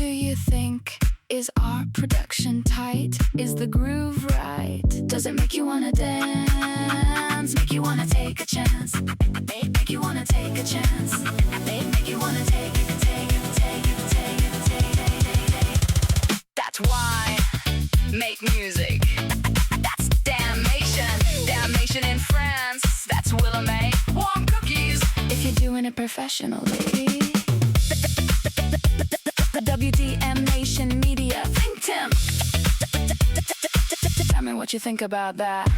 do you think? Is our production tight? Is the groove right? Does it make you wanna dance? Make you wanna take a chance? Make you wanna take a chance? Make you wanna take. That's why make music. That's damnation. Damnation in France. That's Willa May. Warm cookies. If you're doing it professionally. WDM Nation Media. ThinkTimm. Tell me what you think about that.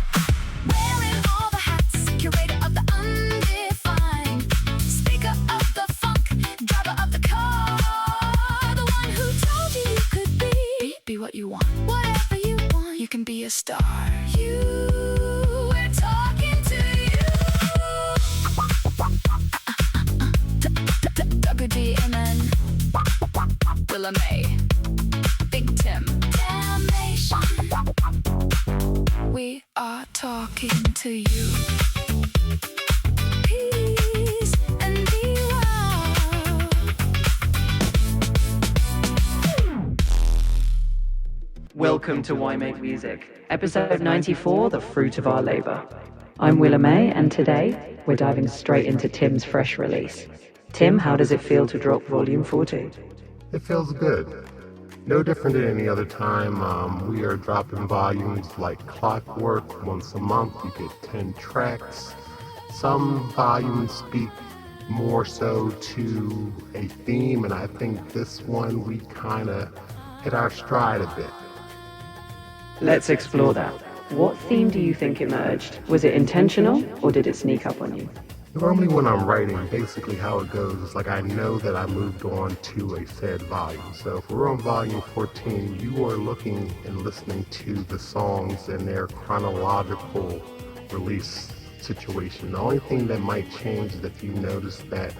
Wearing all the hats. Curator of the undefined. Speaker of the funk. Driver of the car. The one who told you you could be what you want. Whatever you want, you can be a star. We're talking to you. WDM and Willa May. ThinkTimm. Damnation. We are talking to you. Peace and be well. Welcome to Why Make Music, episode 94, The Fruit of Our Labor. I'm Willa May, and today we're diving straight into Timm's fresh release. Timm, how does it feel to drop Volume 40? It feels good. No different than any other time. We are dropping volumes like clockwork. Once a month you get 10 tracks. Some volumes speak more so to a theme, and I think this one we kind of hit our stride a bit. Let's explore that. What theme do you think emerged? Was it intentional, or did it sneak up on you? Normally when I'm writing, basically how it goes is like I know that I moved on to a said volume. So if we're on volume 14, you are looking and listening to the songs in their chronological release situation. The only thing that might change is if you notice that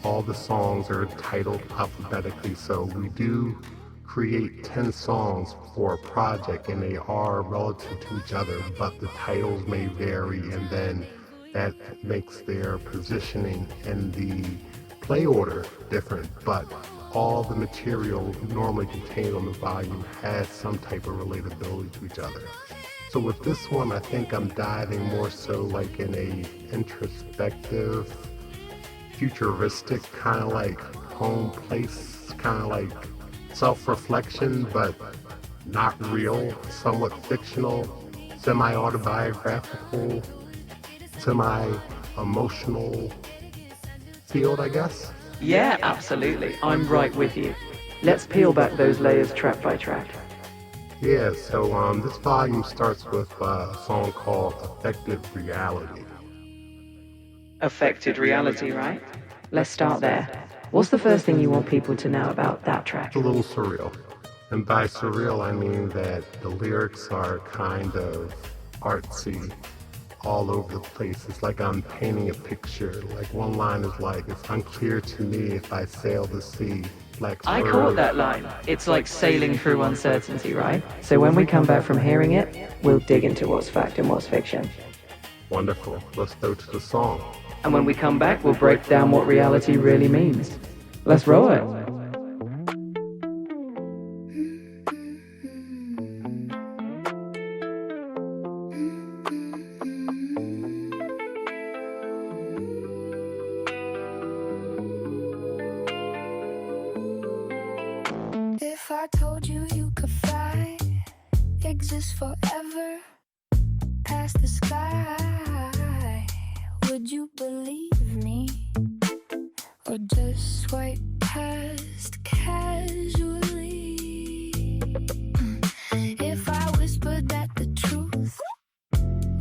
all the songs are titled alphabetically. So we do create 10 songs for a project, and they are relative to each other, but the titles may vary, and then that makes their positioning and the play order different, but all the material normally contained on the volume has some type of relatability to each other. So with this one, I think I'm diving more so like in a introspective, futuristic, kind of like home place, kind of like self-reflection, but not real, somewhat fictional, semi-autobiographical, semi-emotional field, I guess. Yeah, absolutely. I'm right with you. Let's peel back those layers track by track. Yeah, so this volume starts with a song called Affected Reality. Affected reality, right? Let's start there. What's the first thing you want people to know about that track? It's a little surreal. And by surreal, I mean that the lyrics are kind of artsy, all over the place. It's like I'm painting a picture. Like one line is like, it's unclear to me if I sail the sea. Like I caught that line. It's like sailing through uncertainty, right? So when we come back from hearing it, we'll dig into what's fact and what's fiction. Wonderful. Let's go to the song. And when we come back, we'll break down what reality really means. Let's roll it. If I told you you could fly, exist forever, past the sky, would you believe me? Or just swipe past casually? If I whispered that the truth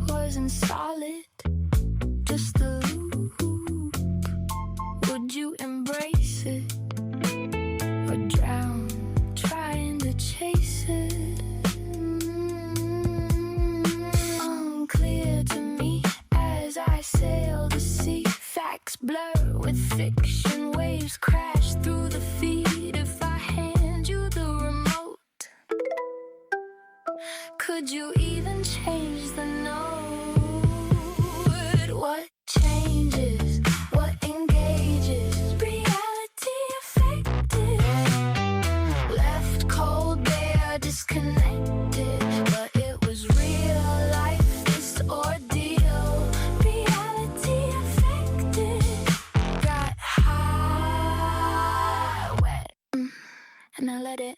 wasn't solid, just a loop, would you embrace it? Or drown trying to chase it? Unclear to me as I sail the sea. Facts blur with fiction. Waves crash through the feed. If I hand you the remote, could you even change the note? What changes? What engages? Reality affected. and I let it.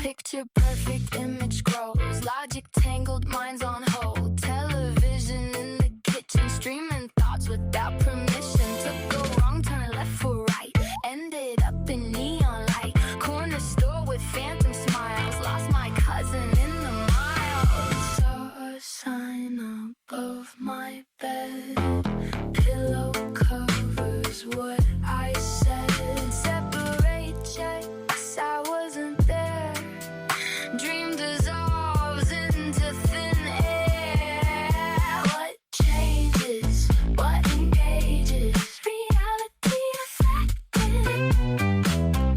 Picture perfect image grows, logic tangled, minds on hold. Television in the kitchen, streaming thoughts without permission. Took a wrong turn left for right, ended up in neon light. Corner store with phantom smiles, lost my cousin in the miles. Saw a sign above my bed, pillow covers what I said. Separate checks, I wasn't there. Dream dissolves into thin air. What changes? What engages? Reality affected.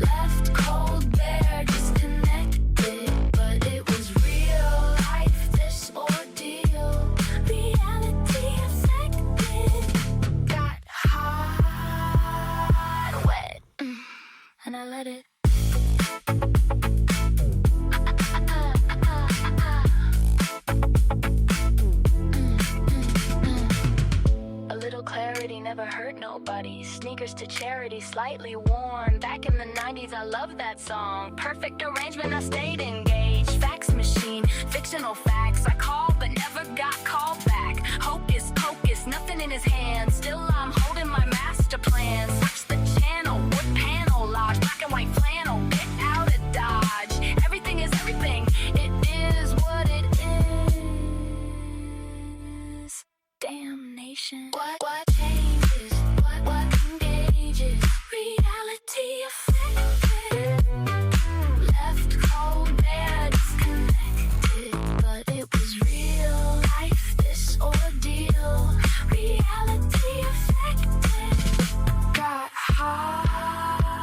Left cold, bare, disconnected. But it was real life, this ordeal. Reality affected. Got hot, wet, and I let it. A little clarity never hurt nobody. Sneakers to charity, slightly worn. Back in the 90s, I loved that song. Perfect arrangement, I stayed engaged. Fax machine, fictional facts. I called but never got called back. Hocus pocus, nothing in his hands. Still I'm holding my master plan. Search the channel, wood panel lodge. Black and white flannel, get out of Dodge. Everything is everything, it is what it is. Damnation. What changes? What engages? Reality affected. Left cold, bare, disconnected. But it was real life, this ordeal. Reality affected. Got hot,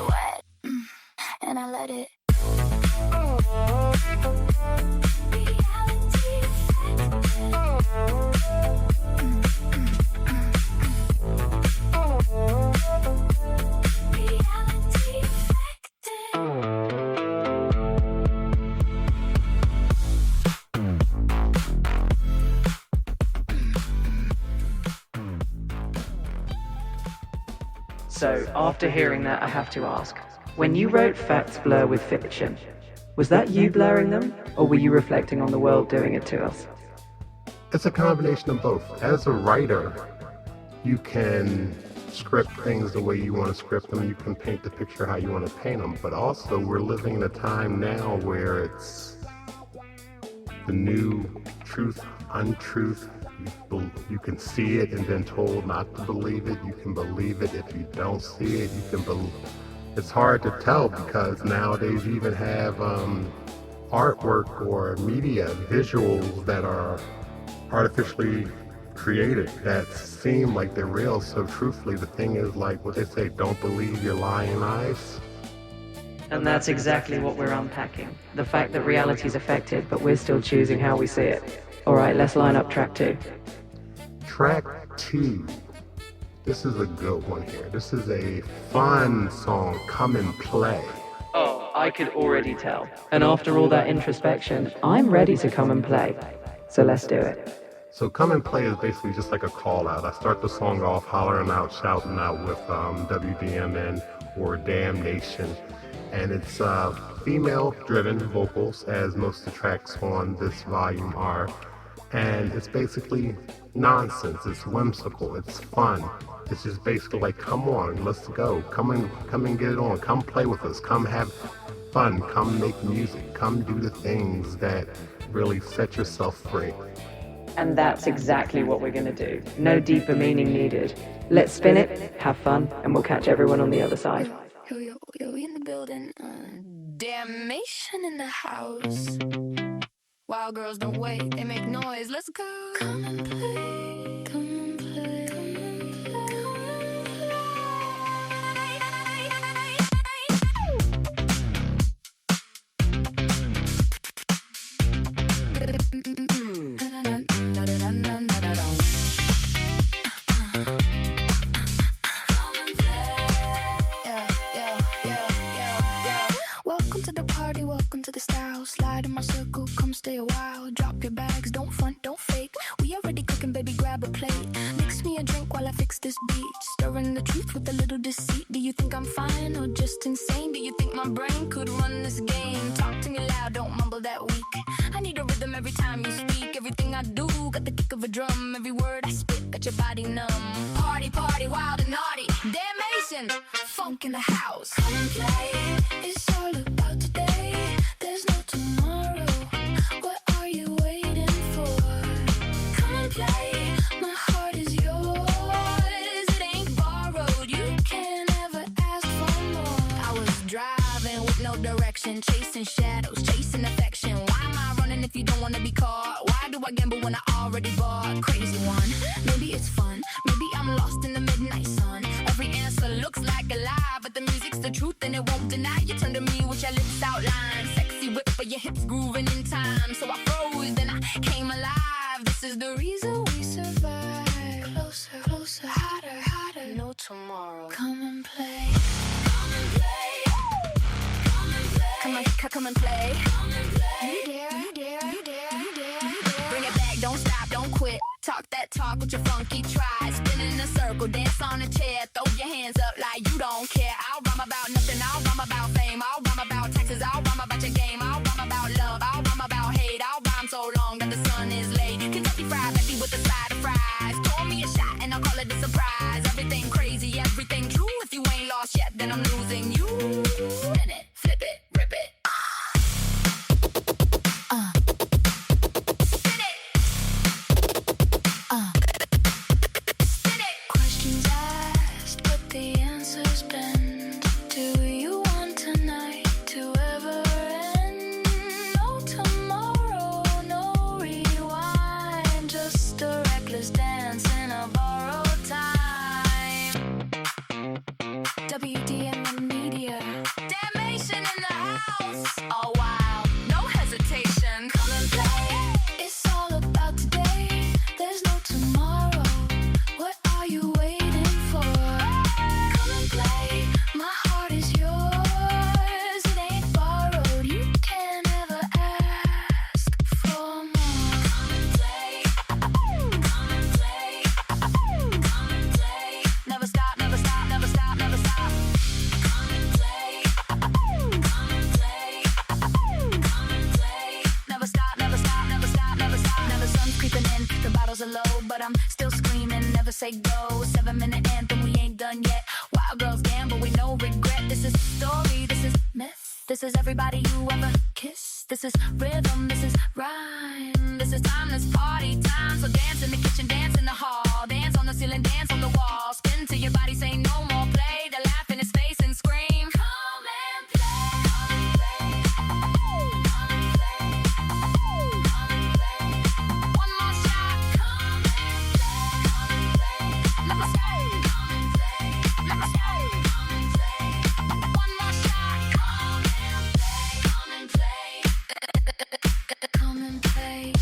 wet, and I let it. Reality Reality So, after hearing that, I have to ask, when you wrote Facts Blur with Fiction, was that you blurring them, or were you reflecting on the world doing it to us? It's a combination of both. As a writer, you can script things the way you want to script them. You can paint the picture how you want to paint them. But also, we're living in a time now where it's the new truth, untruth. You can see it and then told not to believe it. You can believe it if you don't see it. You can believe. It's hard to tell because nowadays you even have artwork or media visuals that are artificially created that seem like they're real. So truthfully, the thing is, like what they say, don't believe your lying eyes. And that's exactly what we're unpacking. The fact that reality's affected, but we're still choosing how we see it. Alright, let's line up track 2. Track 2. This is a good one here. This is a fun song, Come and Play. Oh, I could already tell. And after all that introspection, I'm ready to come and play. So let's do it. So Come and Play is basically just like a call out. I start the song off hollering out, shouting out with WDMN or Damnation. And it's female-driven vocals, as most of the tracks on this volume are. And it's basically nonsense. It's whimsical. It's fun. It's just basically like, come on, let's go. Come and get it on. Come play with us. Come have fun. Come make music. Come do the things that really set yourself free. And that's exactly what we're going to do. No deeper meaning needed. Let's spin it, have fun, and we'll catch everyone on the other side. Yo, we in the building. Damnation in the house. Wild girls don't wait, they make noise. Let's go. Come and play. Come and play. Come Welcome to the party, welcome to the style. Slide in my circle, come stay a while. Drop your bags, don't front, don't fake. We me a drink while I fix this beat. Stirring the truth with a little deceit. Do you think I'm fine or just insane? Do you think my brain could run this game? Talk to me loud, don't mumble that weak. I need a rhythm every time you speak. Everything I do got the kick of a drum. Every word I spit got your body numb. Party, party, wild and naughty. Damnation, funk in the house. Come and play, it's all about today. There's no tomorrow. What are you waiting for? Come and play, my heart is yours. It ain't borrowed, you can't ever ask for more. I was driving with no direction, chasing shadows, chasing affection. Why am I running if you don't wanna be caught? Why do I gamble when I already bought? Crazy one, maybe it's fun. Maybe I'm lost in the midnight sun. Every answer looks like a lie, but the music's the truth and it won't deny. You turn to me with your lips outlined, sexy whip for your hips grooving in time. So I froze, then I came alive. This is the reason we survive. Closer, closer, hotter, hotter. No tomorrow. Come and play. Come and play. Come and play. Come and play. Come and play. You dare, you dare, you dare, you dare, you dare. Bring it back, don't stop, don't quit. Talk that talk with your funky try. Spin in a circle, dance on a chair. Throw your hands up like you don't care. I'll rhyme about nothing, I'll rhyme about fame. I'll rhyme about taxes, I'll rhyme about your game. I'll rhyme about love, I'll rhyme about hate. I'll rhyme so long that the sun is late. Kentucky Fried Becky with a side of fries. Pour me a shot and I'll call it a surprise. Everything crazy, everything true. If you ain't lost yet, then I'm losing you. Spin it, flip it, rip it. Spin it. Spin it. Questions asked, but the answers bend. Do you want tonight to ever end? No tomorrow, no rewind. Just a reckless dance in a borrowed time. WDM and media. Damnation in the house. Oh wow, no hesitation. Come and play. It's all about today. There's no tomorrow. What are you waiting for? Come and play. My heart is yours. It ain't borrowed. You can't ever ask for more. Come and play. Come and play. Come and play. Never stop, never stop, never stop, never stop. Come and play. Come and play. Come and play. Never stop, never stop, never stop, never stop. Now the sun's creeping in, the bottles are low, but I'm still screaming, never say go. 7-minute anthem, we ain't done yet. Wild girls gamble with no regret. This is story, this is myth. This is everybody you ever kiss. This is rhythm, this is rhyme. This is timeless party time. So dance in the kitchen, dance in the hall. Dance on the ceiling, dance on the wall. Spin till your body say no more. Play the laugh in his face and scream. Come and play. Come and play. Come and play. Come and play. One more shot. Come and play. Come and play. Let me stay. Come and play. Let me stay. Come and play. One more shot. Come and play. Come and play. Come and play.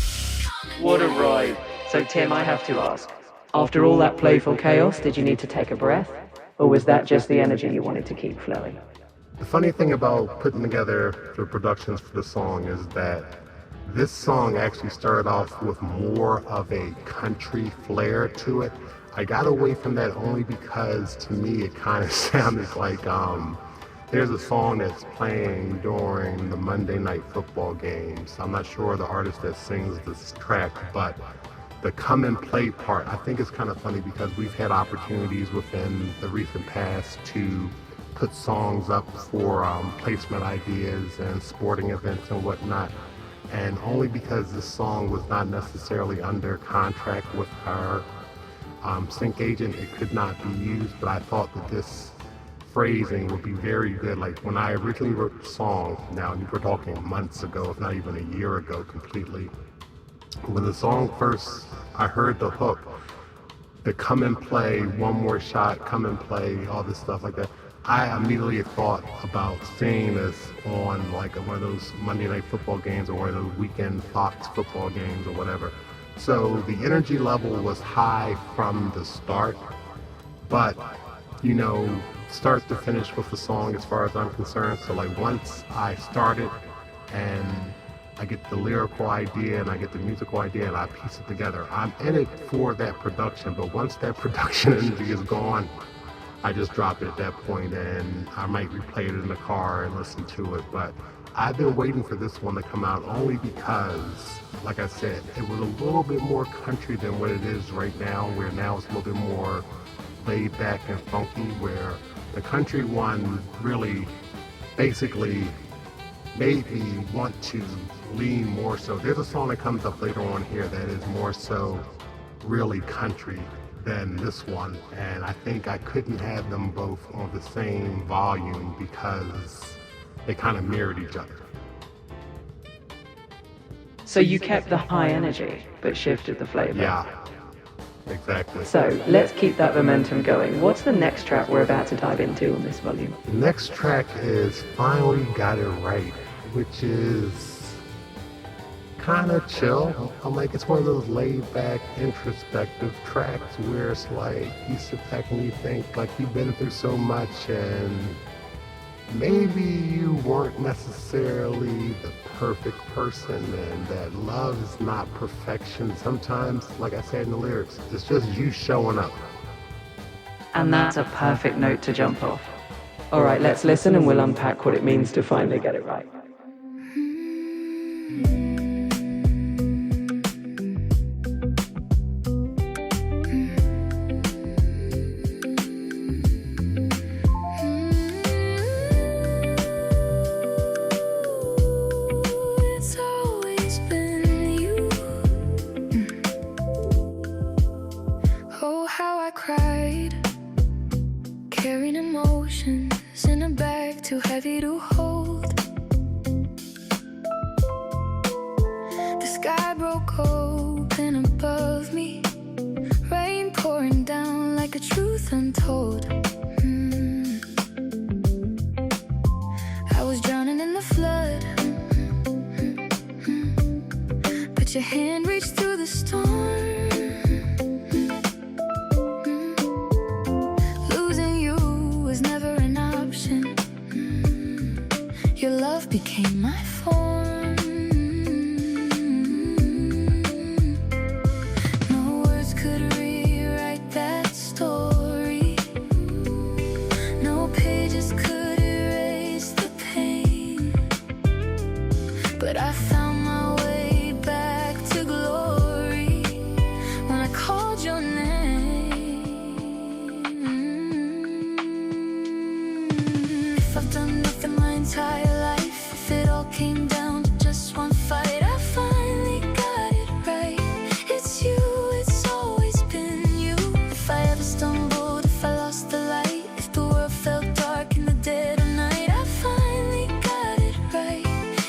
Come and What a ride. So Tim, I have to ask, after all that playful chaos, did you need to take a breath? Or was that just the energy you wanted to keep flowing? The funny thing about putting together the productions for the song is that this song actually started off with more of a country flair to it. I got away from that only because to me it kind of sounded like there's a song that's playing during the Monday Night Football games. I'm not sure the artist that sings this track, but the come and play part, I think it's kind of funny because we've had opportunities within the recent past to put songs up for placement ideas and sporting events and whatnot. And only because this song was not necessarily under contract with our sync agent, it could not be used, but I thought that this phrasing would be very good. Like when I originally wrote the song, now we're talking months ago, if not even a year ago completely. When the song first, I heard the hook, the come and play, one more shot, come and play, all this stuff like that. I immediately thought about seeing this on like one of those Monday Night Football games or one of those weekend Fox football games or whatever. So the energy level was high from the start, but you know, start to finish with the song as far as I'm concerned. So like once I started and I get the lyrical idea and I get the musical idea and I piece it together. I'm in it for that production, but once that production energy is gone, I just drop it at that point and I might replay it in the car and listen to it. But I've been waiting for this one to come out only because, like I said, it was a little bit more country than what it is right now, where now it's a little bit more laid back and funky, where the country one really basically made me want to lean more so. There's a song that comes up later on here that is more so really country than this one, and I think I couldn't have them both on the same volume because they kind of mirrored each other. So you kept the high energy, but shifted the flavor. Yeah, exactly. So let's keep that momentum going. What's the next track we're about to dive into on this volume? The next track is Finally Got It Right, which is kind of chill. I'm like, it's one of those laid-back, introspective tracks where it's like you sit back and you think like you've been through so much and maybe you weren't necessarily the perfect person, and that love is not perfection. Sometimes, like I said in the lyrics, it's just you showing up. And that's a perfect note to jump off. All right, let's listen and we'll unpack what it means to finally get it right. It's always been you. Oh, how I cried, carrying emotions in a bag too heavy to hold. The sky broke open above me, rain pouring down like a truth untold. I was drowning in the flood, but your hand reached through the storm. Losing you was never an option. Your love became my form. No words could rewrite that story. No pages could erase the pain. But I found my way back to glory when I called your name. If I've done nothing my entire life, if it all came down to just one fight, I finally got it right. It's you, it's always been you. If I ever stumbled, if I lost the light, if the world felt dark in the dead of night, I finally got it right.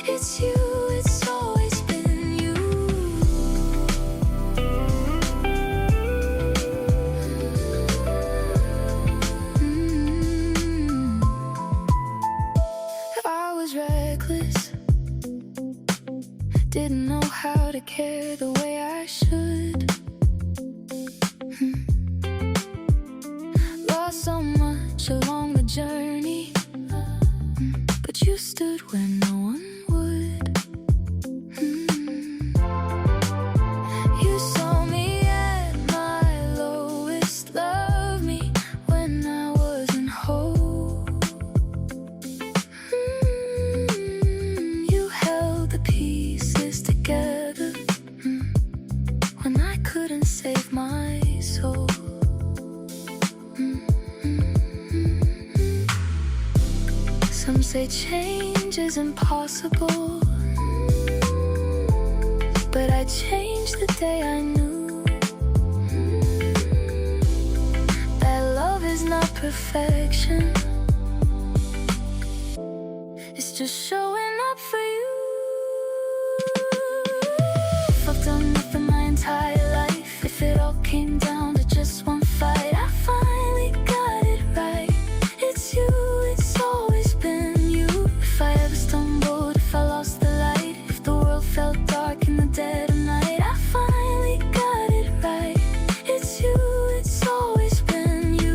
It's you, it's always been you. I was reckless, didn't know how to care the way I should. Lost so much along the journey, but you stood where no one would. You saw me at my lowest, loved me when I wasn't whole. You held the pieces together when I couldn't save my soul. Some say change is impossible, but I changed the day I knew that love is not perfection. It's just showing up for you. If I've done nothing my entire life, if it all came down to just one fight, I finally got it right. It's you, it's always been you. If I ever stumbled, if I lost the light, if the world felt dark in the dead of night, I finally got it right. It's you, it's always been you.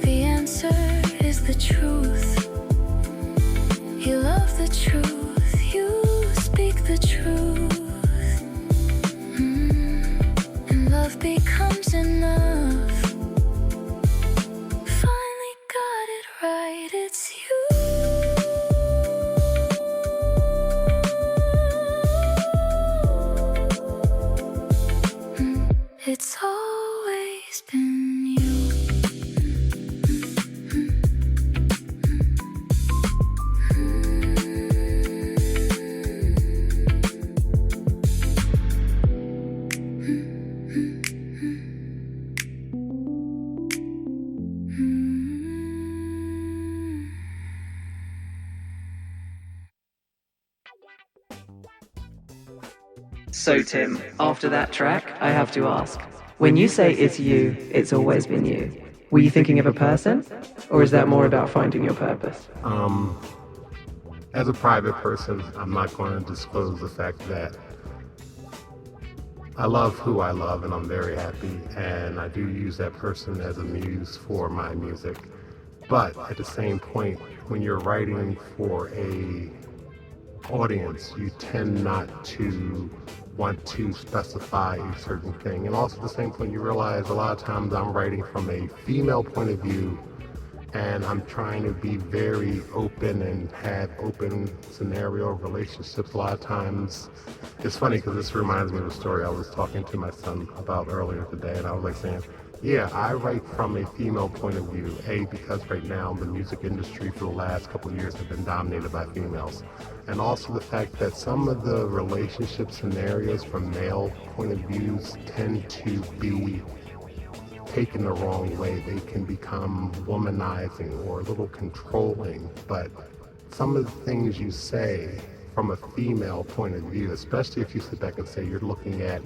The answer is the truth. So, Tim, after that track, I have to ask, when you say it's you, it's always been you, were you thinking of a person? Or is that more about finding your purpose? As a private person, I'm not going to disclose the fact that I love who I love and I'm very happy, and I do use that person as a muse for my music. But at the same point, when you're writing for a audience, you tend not to want to specify a certain thing. And also at the same point, you realize a lot of times I'm writing from a female point of view, and I'm trying to be very open and have open scenario relationships. A lot of times, it's funny because this reminds me of a story I was talking to my son about earlier today, and I was like saying, yeah, I write from a female point of view, because right now the music industry for the last couple of years have been dominated by females. And also the fact that some of the relationship scenarios from male point of views tend to be taken the wrong way. They can become womanizing or a little controlling, but some of the things you say from a female point of view, especially if you sit back and say you're looking at,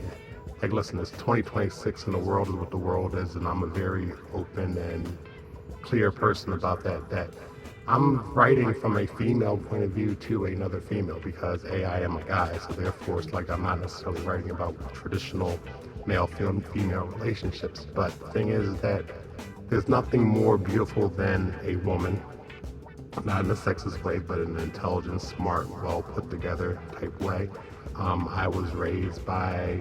like, listen, it's 2026 and the world is what the world is, and I'm a very open and clear person about that I'm writing from a female point of view to another female because I am a guy, so therefore it's like I'm not necessarily writing about traditional male-female relationships. But the thing is that there's nothing more beautiful than a woman, not in a sexist way, but in an intelligent, smart, well put together type way. I was raised by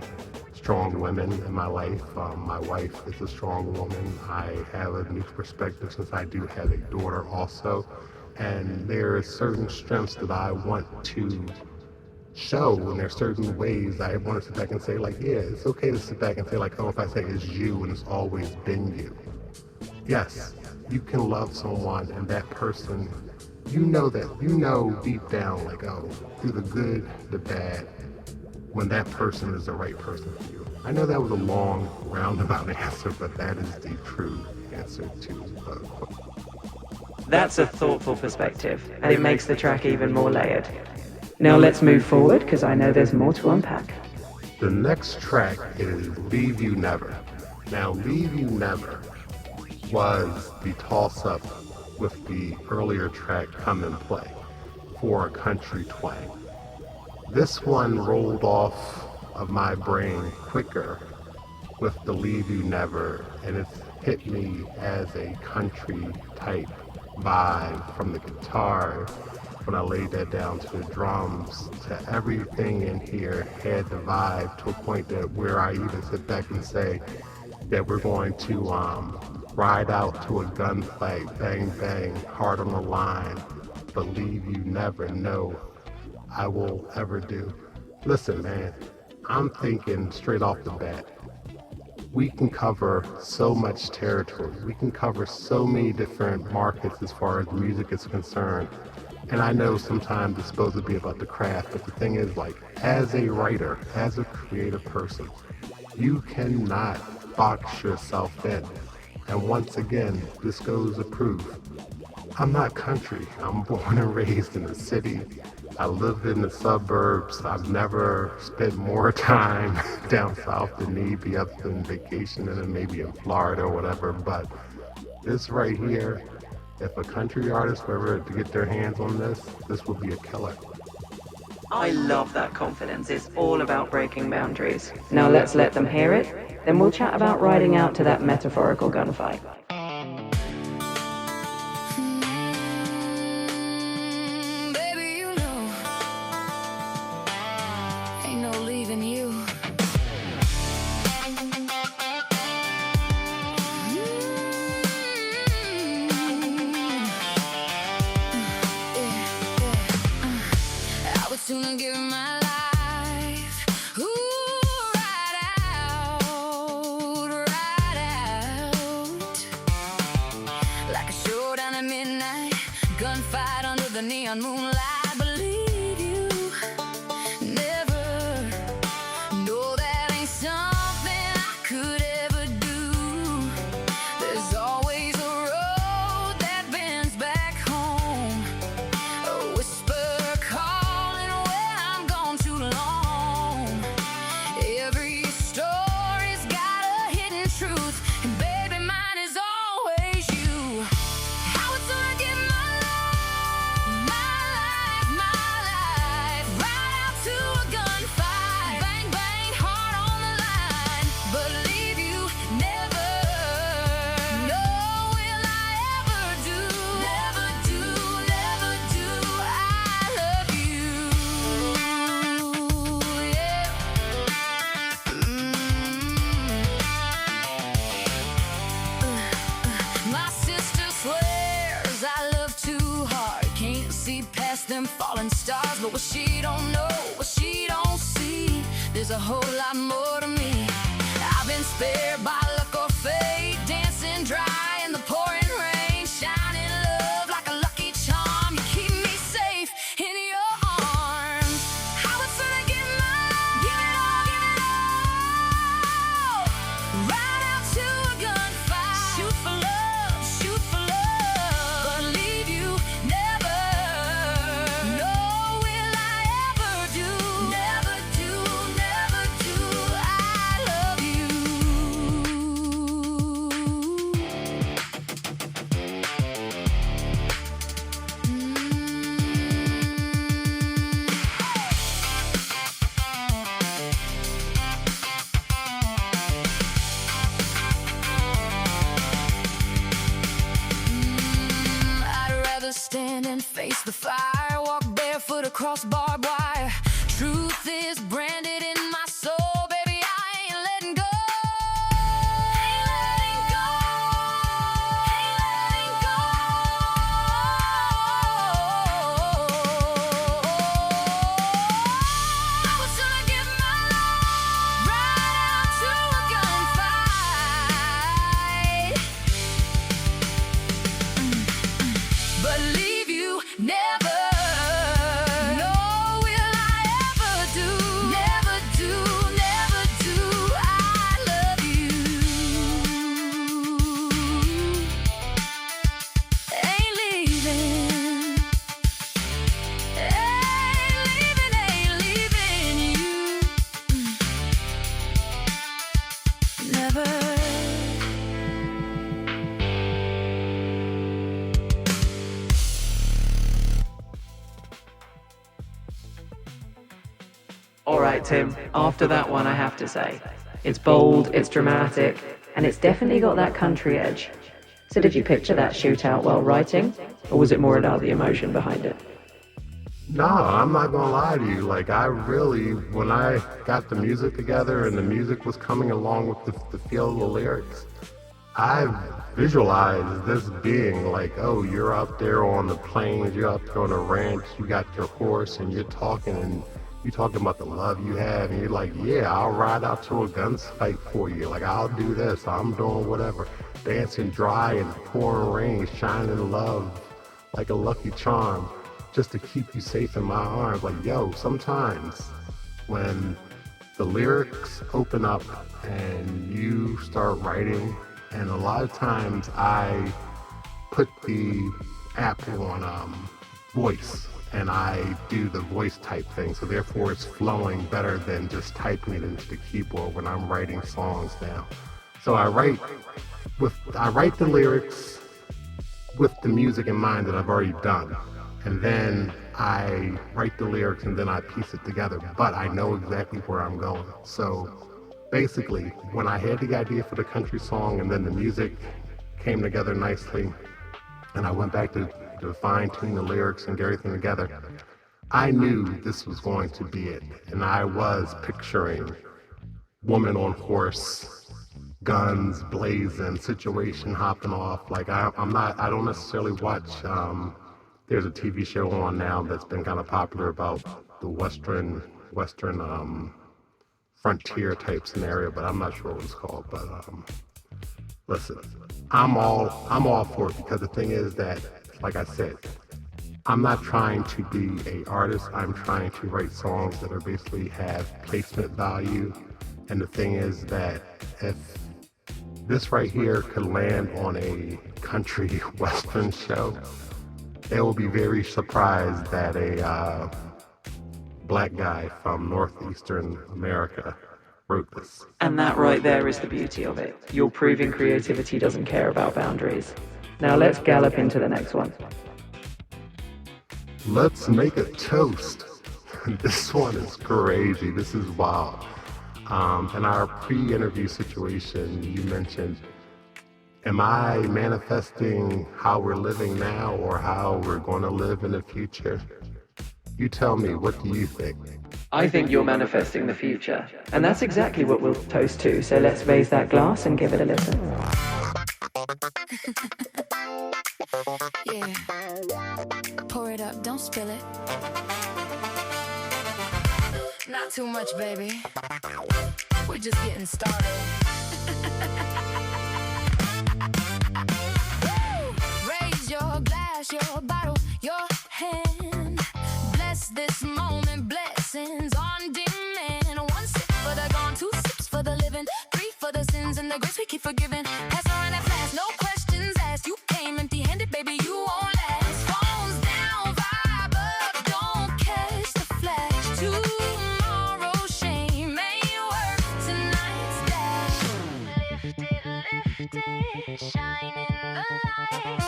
strong women in my life. My wife is a strong woman. I have a new perspective since I do have a daughter also. And there are certain strengths that I want to show, and there are certain ways I want to sit back and say, like, yeah, it's okay to sit back and say, like, oh, if I say it's you and it's always been you. Yes, you can love someone and that person, you know deep down, like, oh, through the good, the bad, when that person is the right person for you. I know that was a long, roundabout answer, but that is the true answer to the question. That's a thoughtful perspective, and it makes the track even more layered. Now let's move forward, because I know there's more to unpack. The next track is Leave You Never. Now, Leave You Never was the toss-up with the earlier track Come and Play for a country twang. This one rolled off of my brain quicker with the Leave You Never, and it's hit me as a country type vibe from the guitar when I laid that down to the drums, to everything in here had the vibe to a point that where I even sit back and say that we're going to ride out to a gunfight, bang bang, hard on the line, but leave you never know I will ever do. Listen, man, I'm thinking straight off the bat, we can cover so much territory. We can cover so many different markets as far as music is concerned. And I know sometimes it's supposed to be about the craft, but the thing is, like, as a writer, as a creative person, you cannot box yourself in. And once again, this goes to prove, I'm not country. I'm born and raised in the city. I lived in the suburbs. I've never spent more time down south than maybe up in vacation and then maybe in Florida or whatever. But this right here, if a country artist were ever to get their hands on this, this would be a killer. I love that confidence. It's all about breaking boundaries. Now let's let them hear it, then we'll chat about riding out to that metaphorical gunfight. Baby, you know, ain't no leaving you. I would sooner give my life, right out, them falling stars. But what she don't know, what she don't see, there's a whole lot more to me. I've been spared by luck or fate, dancing dry in the pouring rain, shining love like a lucky charm. You keep me safe in your arms. I would sooner give it all, right out to a gunfight, shoot for love, but leave you never. No, will I ever do, never do, never do. I love you. I'd rather stand and face the fire, walk barefoot across barbed wire. Truth is branded in my soul, baby, I ain't letting go. Ain't letting go. Ain't letting go. I would sooner give my love right out to a gunfight, but leave you never. No, will I ever do, never do, never do. I love you. Ain't leaving, ain't leaving you. Never. Alright, Tim, after that one, I have to say, it's bold, it's dramatic, and it's definitely got that country edge. So did you picture that shootout while writing, or was it more about the emotion behind it? Nah, I'm not gonna lie to you. Like, I really, when I got the music together and the music was coming along with the feel of the lyrics, I visualized this being like, oh, you're out there on the plains, you're out there on a ranch, you got your horse, and you're talking about the love you have, and you're like, yeah, I'll ride out to a gunfight for you. Like, I'll do this, I'm doing whatever. Dancing dry in the pouring rain, shining love like a lucky charm, just to keep you safe in my arms. Like, yo, sometimes when the lyrics open up and you start writing, and a lot of times I put the app on voice, and I do the voice type thing, so therefore it's flowing better than just typing it into the keyboard when I'm writing songs now. So I write the lyrics with the music in mind that I've already done, and then I write the lyrics and then I piece it together, but I know exactly where I'm going. So basically, when I had the idea for the country song and then the music came together nicely, and I went back to fine tune the lyrics and get everything together, I knew this was going to be it. And I was picturing woman on horse, guns blazing, situation hopping off. Like, I don't necessarily watch, there's a TV show on now that's been kind of popular about the Western frontier type scenario, but I'm not sure what it's called. But listen, I'm all for it, because the thing is that, like I said, I'm not trying to be an artist. I'm trying to write songs that are basically have placement value. And the thing is that if this right here could land on a country western show, they will be very surprised that a black guy from northeastern America wrote this. And that right there is the beauty of it. You're proving creativity doesn't care about boundaries. Now let's gallop into the next one. Let's make a toast. This one is crazy. This is wild. In our pre-interview situation, you mentioned, am I manifesting how we're living now or how we're going to live in the future? You tell me, what do you think? I think you're manifesting the future. And that's exactly what we'll toast to. So let's raise that glass and give it a listen. Yeah. Pour it up, don't spill it. Not too much, baby. We're just getting started. Raise your glass, your bottle, your hand. Bless this moment, blessings on demand. One sip for the gone, two sips for the living, three for the sins and the grace we keep forgiving. Pass around that flask, no questions asked. You came empty-handed, baby, you won't last. Phones down, vibe up, don't catch the flash. Tomorrow's shame ain't worth tonight's dash. Lift it, shine in the light.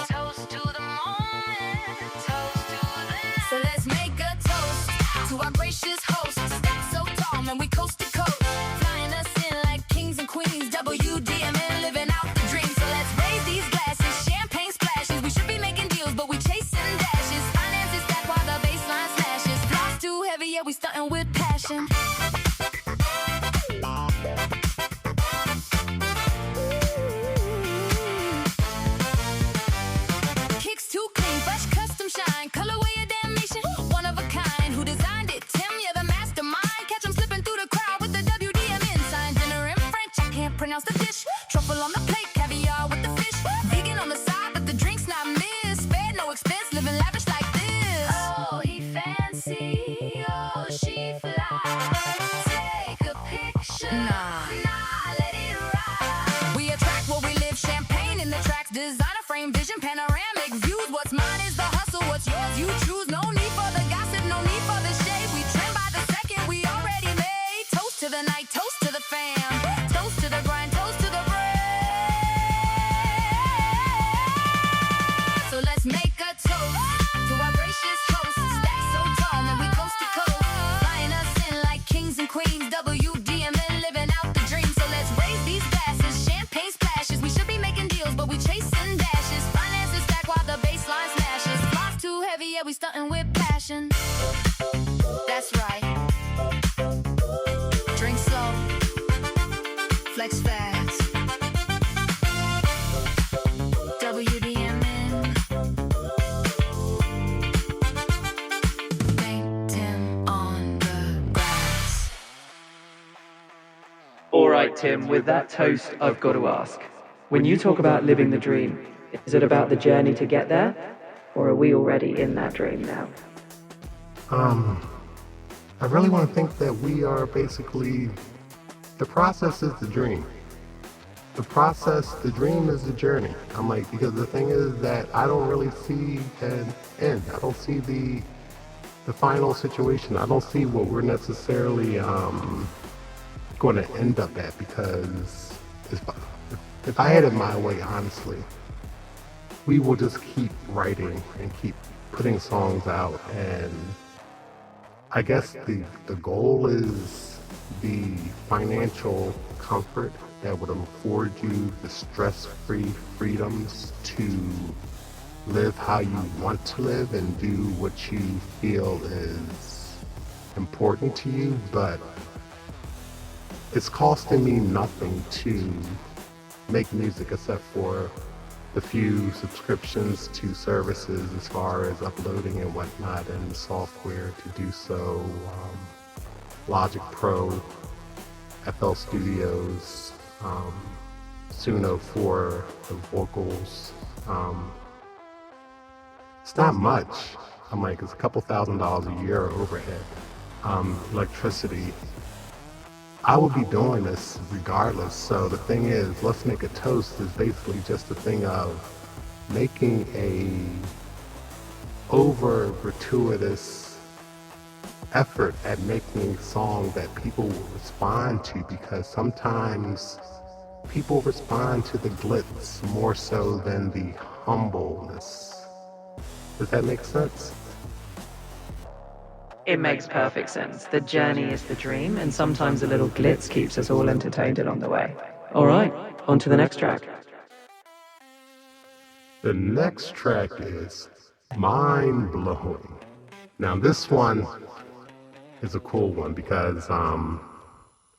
Toast to the moment, toast to the night. So let's make a toast to our gracious host. Stacked so tall, man, we coast to coast. Flying us in like kings and queens. WDMN, living out the dream. So let's raise these glasses, champagne splashes. We should be making deals, but we chasing dashes. Finances stack while the baseline smashes. Floss too heavy, yeah, we stunting with passion. Kicks too clean, fresh custom shine. Colorway a damnation, one of a kind. Who designed it? Tim, yeah, the mastermind. Catch him slipping through the crowd with the WDMN sign. Dinner in French, I can't pronounce the dish. Truffle on the plate, caviar with the fish. Vegan on the side, but the drink's not missed. Spared no expense, living lavish like this. Oh, he fancy, oh, she fly. Take a picture, nah, let it ride. We attract what we live, champagne in the tracks. Designer frame, vision, panoramic views. What's mine is the hustle, what's yours you choose. No need for the gossip, no need for the shade. We trend by the second, we already made. Toast to the night, toast to the fam. Toast to the grind, toast to the bread. So let's make a toast to our gracious host. Stacked so tall, man, we coast to coast. Flying us in like kings and queens. WDMN, living out the dream. So let's raise these glasses, champagne splashes. We should be making deals, but we chasing dashes. Finances stack while the baseline smashes. Floss too heavy, yeah, we stunting with passion. That's right. Drink slow, flex fast. WDMN. ThinkTimm on the grass. All right, Tim, with that toast, I've got to ask. When you talk about living the dream, is it about the journey to get there? Or are we already in that dream now? I really want to think that we are basically, the process is the dream. The process, the dream is the journey. I'm like, because the thing is that I don't really see an end. I don't see the final situation. I don't see what we're necessarily going to end up at, because if I had it my way, honestly, we will just keep writing and keep putting songs out, and I guess the goal is the financial comfort that would afford you the stress-free freedoms to live how you want to live and do what you feel is important to you, but it's costing me nothing to make music except for the few subscriptions to services as far as uploading and whatnot, and software to do so, Logic Pro, FL Studios, Suno for the vocals. It's not much. I'm like, it's a couple $1,000s a year overhead. Electricity. I would be doing this regardless. So the thing is, Let's Make a Toast is basically just a thing of making a over gratuitous effort at making a song that people will respond to, because sometimes people respond to the glitz more so than the humbleness. Does that make sense? It makes perfect sense. The journey is the dream, and sometimes a little glitz keeps us all entertained along the way. All right, on to the next track. The next track is Mind Blowing. Now this one is a cool one because a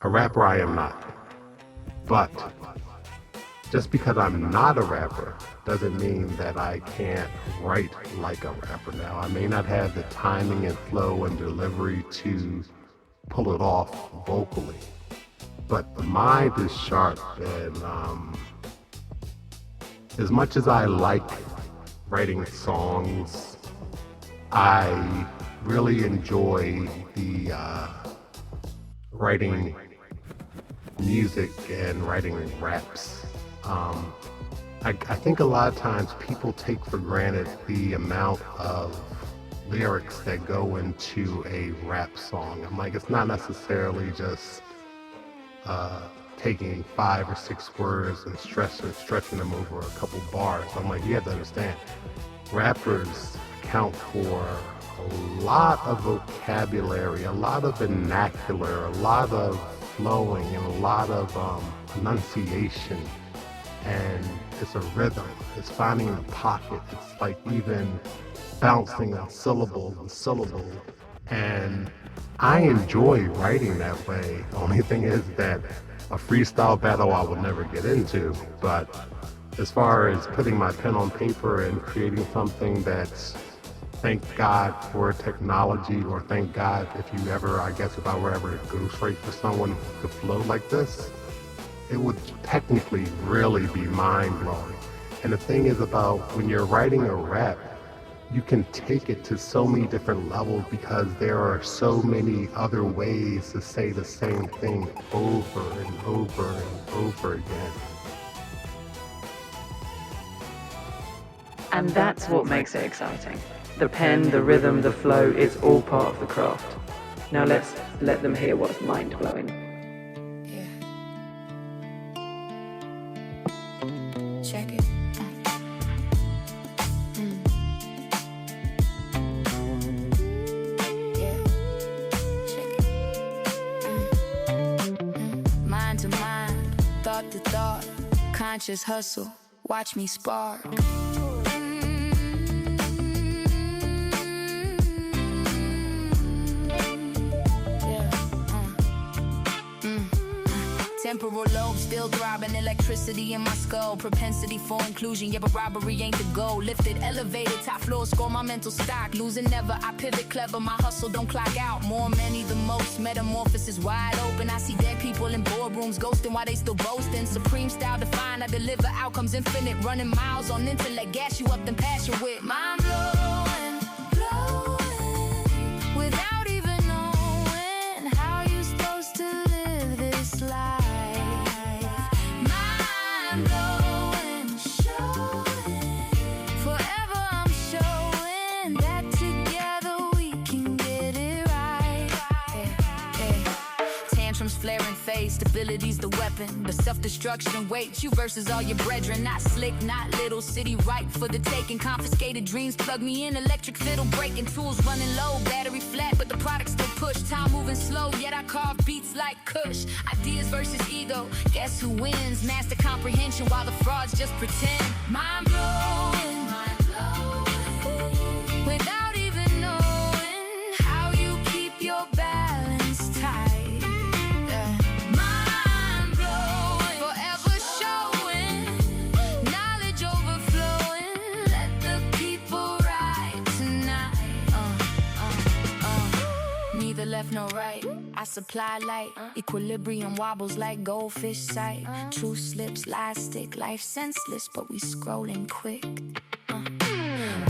rapper I am not. But just because I'm not a rapper doesn't mean that I can't write like a rapper. Now, I may not have the timing and flow and delivery to pull it off vocally, but the mind is sharp, and as much as I like writing songs, I really enjoy the writing music and writing raps. I think a lot of times people take for granted the amount of lyrics that go into a rap song. I'm like, it's not necessarily just taking 5 or 6 words and stretching them over a couple bars. I'm like, you have to understand, rappers account for a lot of vocabulary, a lot of vernacular, a lot of flowing, and a lot of enunciation. And it's a rhythm. It's finding a pocket. It's like even bouncing on syllables and syllables. And I enjoy writing that way. The only thing is that a freestyle battle I would never get into. But as far as putting my pen on paper and creating something that's, thank God for technology, or thank God if you ever, I guess if I were ever to ghostwrite for someone to flow like this, it would technically really be mind-blowing. And the thing is about when you're writing a rap, you can take it to so many different levels because there are so many other ways to say the same thing over and over and over again. And that's what makes it exciting. The pen, the rhythm, the flow, it's all part of the craft. Now let's let them hear what's mind-blowing. Check it. Yeah. Check it. Mind to mind, thought to thought, conscious hustle, watch me spark. Temporal lobe still throbbing, electricity in my skull, propensity for inclusion, yeah, but robbery ain't the goal. Lifted, elevated, top floor, score my mental stock. Losing never, I pivot clever, my hustle don't clock out. More many, the most, metamorphosis wide open. I see dead people in boardrooms, ghosting while they still boasting. Supreme style defined, I deliver outcomes infinite. Running miles on intellect, gas you up, then pass you with. Mind blowing, blowing, without even knowing how you're supposed to live this life. Flaring face, stability's the weapon. The self-destruction waits you versus all your brethren. Not slick, not little, city ripe for the taking. Confiscated dreams, plug me in, electric fiddle breaking. Tools running low, battery flat, but the product still push. Time moving slow, yet I carve beats like Kush. Ideas versus ego, guess who wins? Master comprehension while the frauds just pretend. Mind blowing, without even knowing how you keep your balance tight. Left, no right, I supply light. Equilibrium wobbles like goldfish sight. Truth slips, lies stick, life senseless, but we scrolling quick.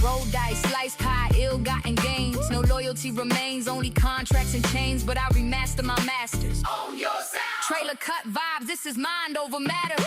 Roll dice, slice pie, ill-gotten gains. No loyalty remains, only contracts and chains. But I remaster my masters. Own yourself. Trailer cut vibes, this is mind over matter.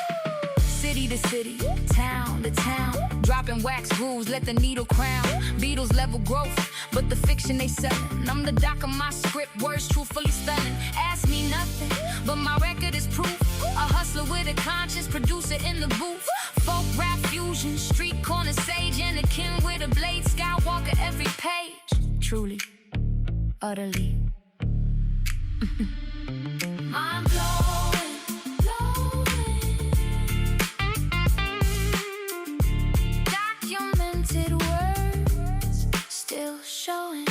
City to city, town to town. Dropping wax grooves, let the needle crown. Beatles level growth, but the fiction they sellin'. I'm the doc of my script, words truthfully stunning. Ask me nothing, but my record is proof. A hustler with a conscience, producer in the booth. Folk rap fusion, street corner sage, and a kin with a blade. Skywalker every page, truly, utterly. Mind blowing, documented words still showing.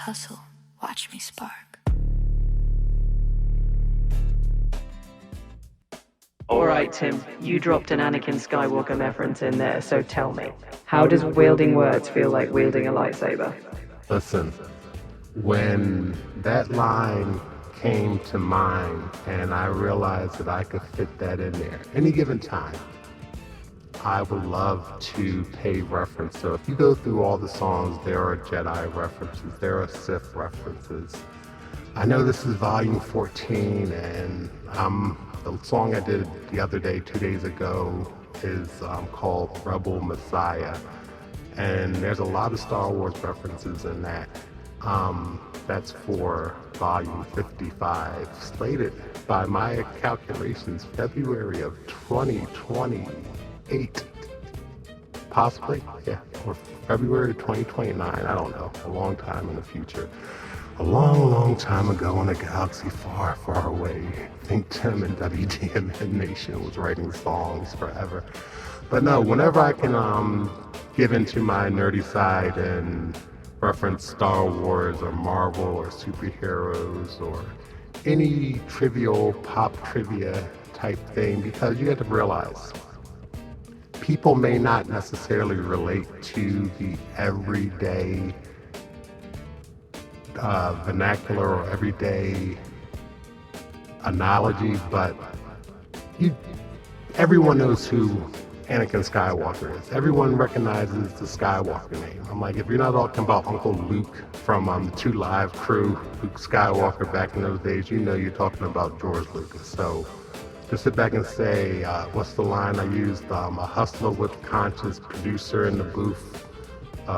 hustle, watch me spark. Alright, Tim, you dropped an Anakin Skywalker reference in there, so tell me, how does wielding words feel like wielding a lightsaber? Listen, when that line came to mind and I realized that I could fit that in there any given time, I would love to pay reference. So if you go through all the songs, there are Jedi references, there are Sith references. I know this is volume 14, and the song I did the other day, 2 days ago, is called Rebel Messiah. And there's a lot of Star Wars references in that. That's for volume 55, slated by my calculations, February of 2028, possibly, yeah, or February 2029, I don't know, a long time in the future. A long, long time ago in a galaxy far, far away, ThinkTimm and WDMN Nation was writing songs forever. But no, whenever I can get into my nerdy side and reference Star Wars or Marvel or superheroes or any trivial pop trivia type thing, because you have to realize people may not necessarily relate to the everyday vernacular or everyday analogy, but everyone knows who Anakin Skywalker is. Everyone recognizes the Skywalker name. I'm like, if you're not talking about Uncle Luke from the 2 Live crew, Luke Skywalker back in those days, you know you're talking about George Lucas. So just sit back and say, what's the line I used? A hustler with conscience, producer in the booth,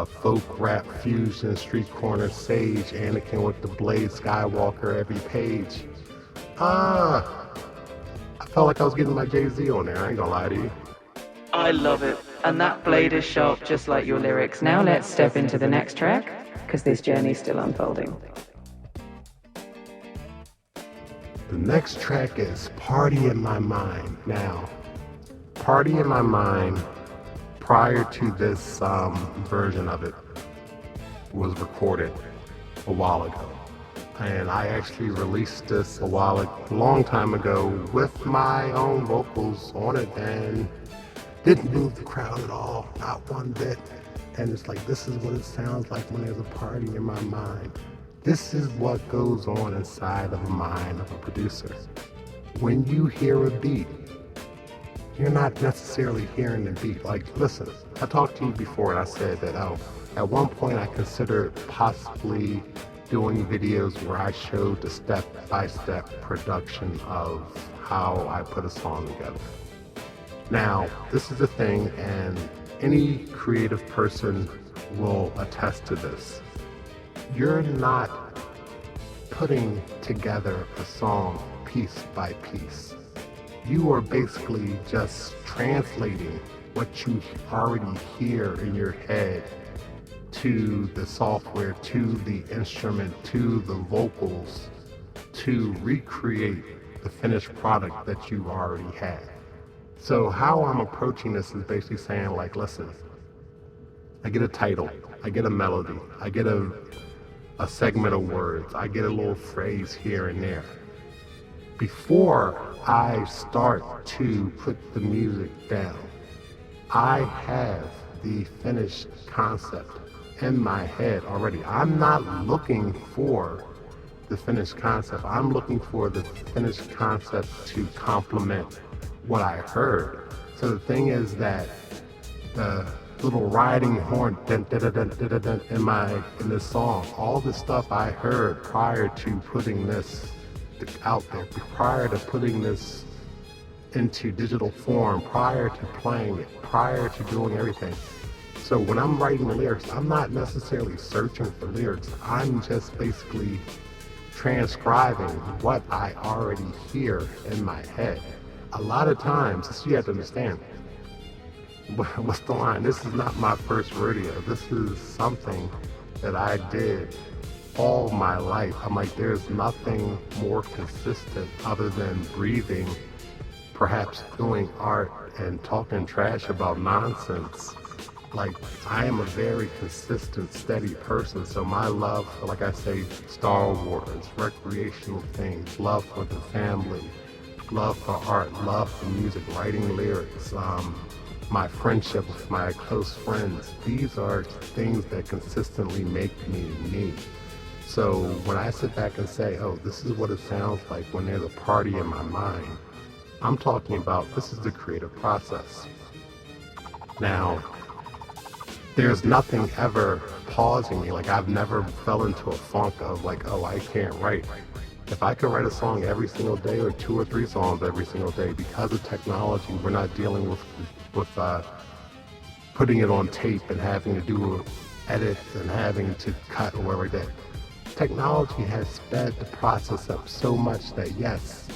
folk rap fusion, street corner sage, Anakin with the blade, Skywalker every page. I felt like I was getting my Jay-Z on there, I ain't gonna lie to you. I love it. And that blade is sharp just like your lyrics. Now let's step into the next track, because this journey's still unfolding. The next track is Party in My Mind. Now, Party in My Mind, prior to this version of it, was recorded a while ago. And I actually released this a long time ago with my own vocals on it, and didn't move the crowd at all, not one bit. And it's like, this is what it sounds like when there's a party in my mind. This is what goes on inside of the mind of a producer. When you hear a beat, you're not necessarily hearing the beat. Like, listen, I talked to you before and I said that at one point I considered possibly doing videos where I showed the step-by-step production of how I put a song together. Now, this is the thing, and any creative person will attest to this. You're not putting together a song piece by piece. You are basically just translating what you already hear in your head to the software, to the instrument, to the vocals, to recreate the finished product that you already had. So how I'm approaching this is basically saying, like, listen, I get a title, I get a melody, I get a segment of words, I get a little phrase here and there. Before I start to put the music down, I have the finished concept in my head already. I'm not looking for the finished concept. I'm looking for the finished concept to complement what I heard. So the thing is that the little riding horn dun, dun, dun, dun, dun, dun, in this song, all the stuff I heard prior to putting this out there, prior to putting this into digital form, prior to playing it, prior to doing everything. So when I'm writing the lyrics, I'm not necessarily searching for lyrics. I'm just basically transcribing what I already hear in my head. A lot of times, this you have to understand, what's the line? This is not my first rodeo. This is something that I did all my life. I'm like, there's nothing more consistent other than breathing, perhaps doing art and talking trash about nonsense Like, I am a very consistent, steady person, so my love for, like I say, Star Wars, recreational things, love for the family, love for art, love for music, writing lyrics, my friendship with my close friends, these are things that consistently make me me. So when I sit back and say, oh, this is what it sounds like when there's a party in my mind, I'm talking about this is the creative process. Now, there's nothing ever pausing me. Like, I've never fell into a funk of like, oh, I can't write. If I could write a song every single day or 2 or 3 songs every single day, because of technology, we're not dealing with putting it on tape and having to do edits and having to cut or whatever that. Technology has sped the process up so much that yes,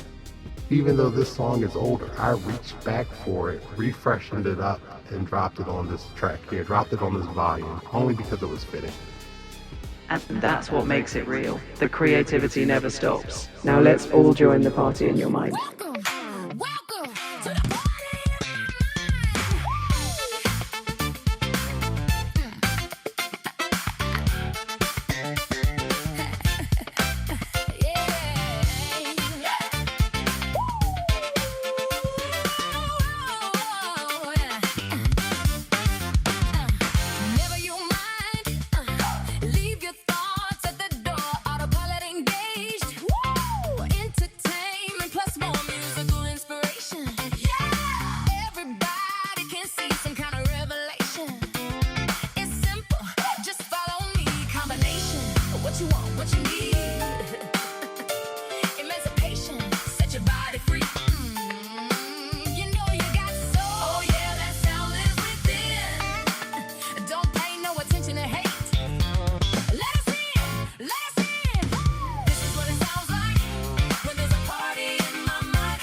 even though this song is older, I reached back for it, refreshened it up, and dropped it on this track here, dropped it on this volume, only because it was fitting. And that's what makes it real. The creativity never stops. Now let's all join the party in your mind. Welcome, welcome to the party Never you mind. Leave your thoughts at the door. Autopilot engaged. Woo! Entertainment plus more musical inspiration. Yeah! Everybody can see some kind of revelation. It's simple. Just follow me. Combination. What you want, what you need. Emancipation. Set your body free. You know you got soul. Oh yeah, that sound lives within. Don't pay no attention to hate. Let us in, let us in. This is what it sounds like when there's a party in my mind.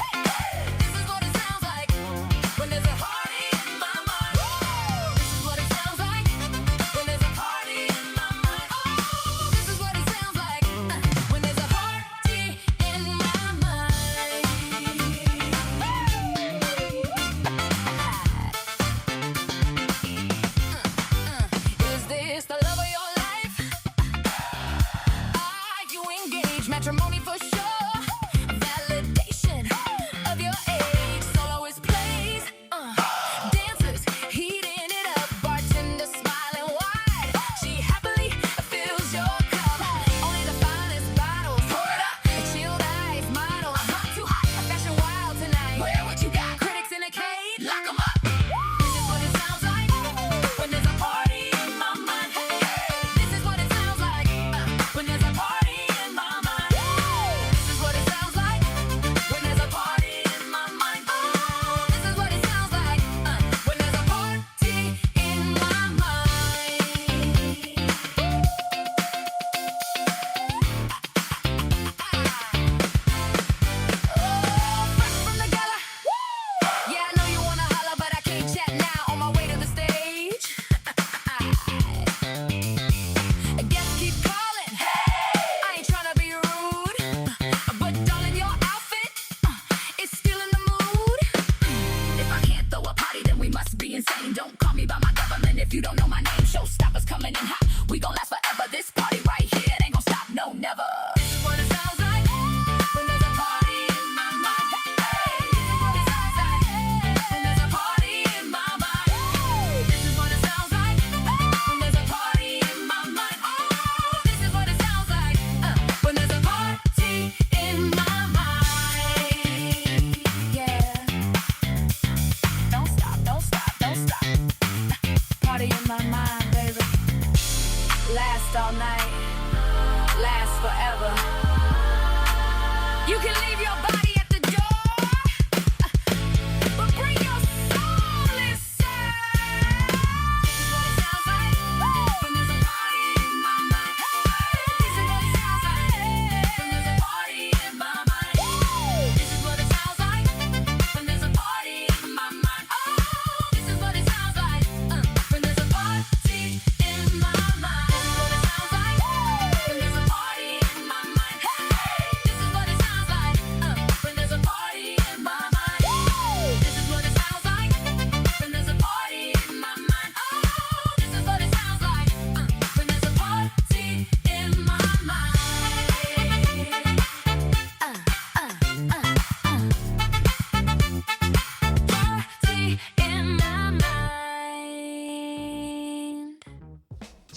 This is what it sounds like when there's a party in my mind. This is what it sounds like when there's a party in my mind. This is what it sounds like when there's a party in my mind. Is this the love of your life? Are you engaged? Matrimony for sure. Validation of your age. Soloist plays. Dancers heating it up. Bartender smiling wide. She happily fills your cup. Only the finest bottles. Pour it up. Chilled ice models. Too hot. Fashion wild tonight. Wear what you got. Critics in a cage. Lock 'em up. This is what it sounds like when there's a party in my mind. This is what it sounds like when there's a party in my mind. This is what it sounds like when there's a party in my mind. This is what it sounds like when there's a party in my mind. Fresh from the gala. Yeah, I know you wanna holler, but I can't chat now. On my way to the stage. Guests keep calling. I ain't tryna be rude, but darling, your outfit is still in the mood. If I can't throw a party, then we must be insane. Don't call me by my government if you don't know my name. Showstoppers coming in hot. We gon' last forever. This party right here, it ain't gon' stop, no, never. This is what it sounds like when there's a party in my mind. This is what it sounds like when there's a party in my mind. This is what it sounds like when there's a party in my mind. This is what it sounds like when there's a party in my mind. Yeah. Don't stop, don't stop, don't stop. Party in my mind, baby. Last all night, last forever. You can leave your body at the door, but bring your soul inside. This is what it sounds like when there's a party in my mind. This is what it sounds like when there's a party in my mind. This is what it sounds like when there's a party in my mind. This is what it sounds like when there's a party in my mind. This is what it sounds like when there's a party in my mind. This is what it sounds like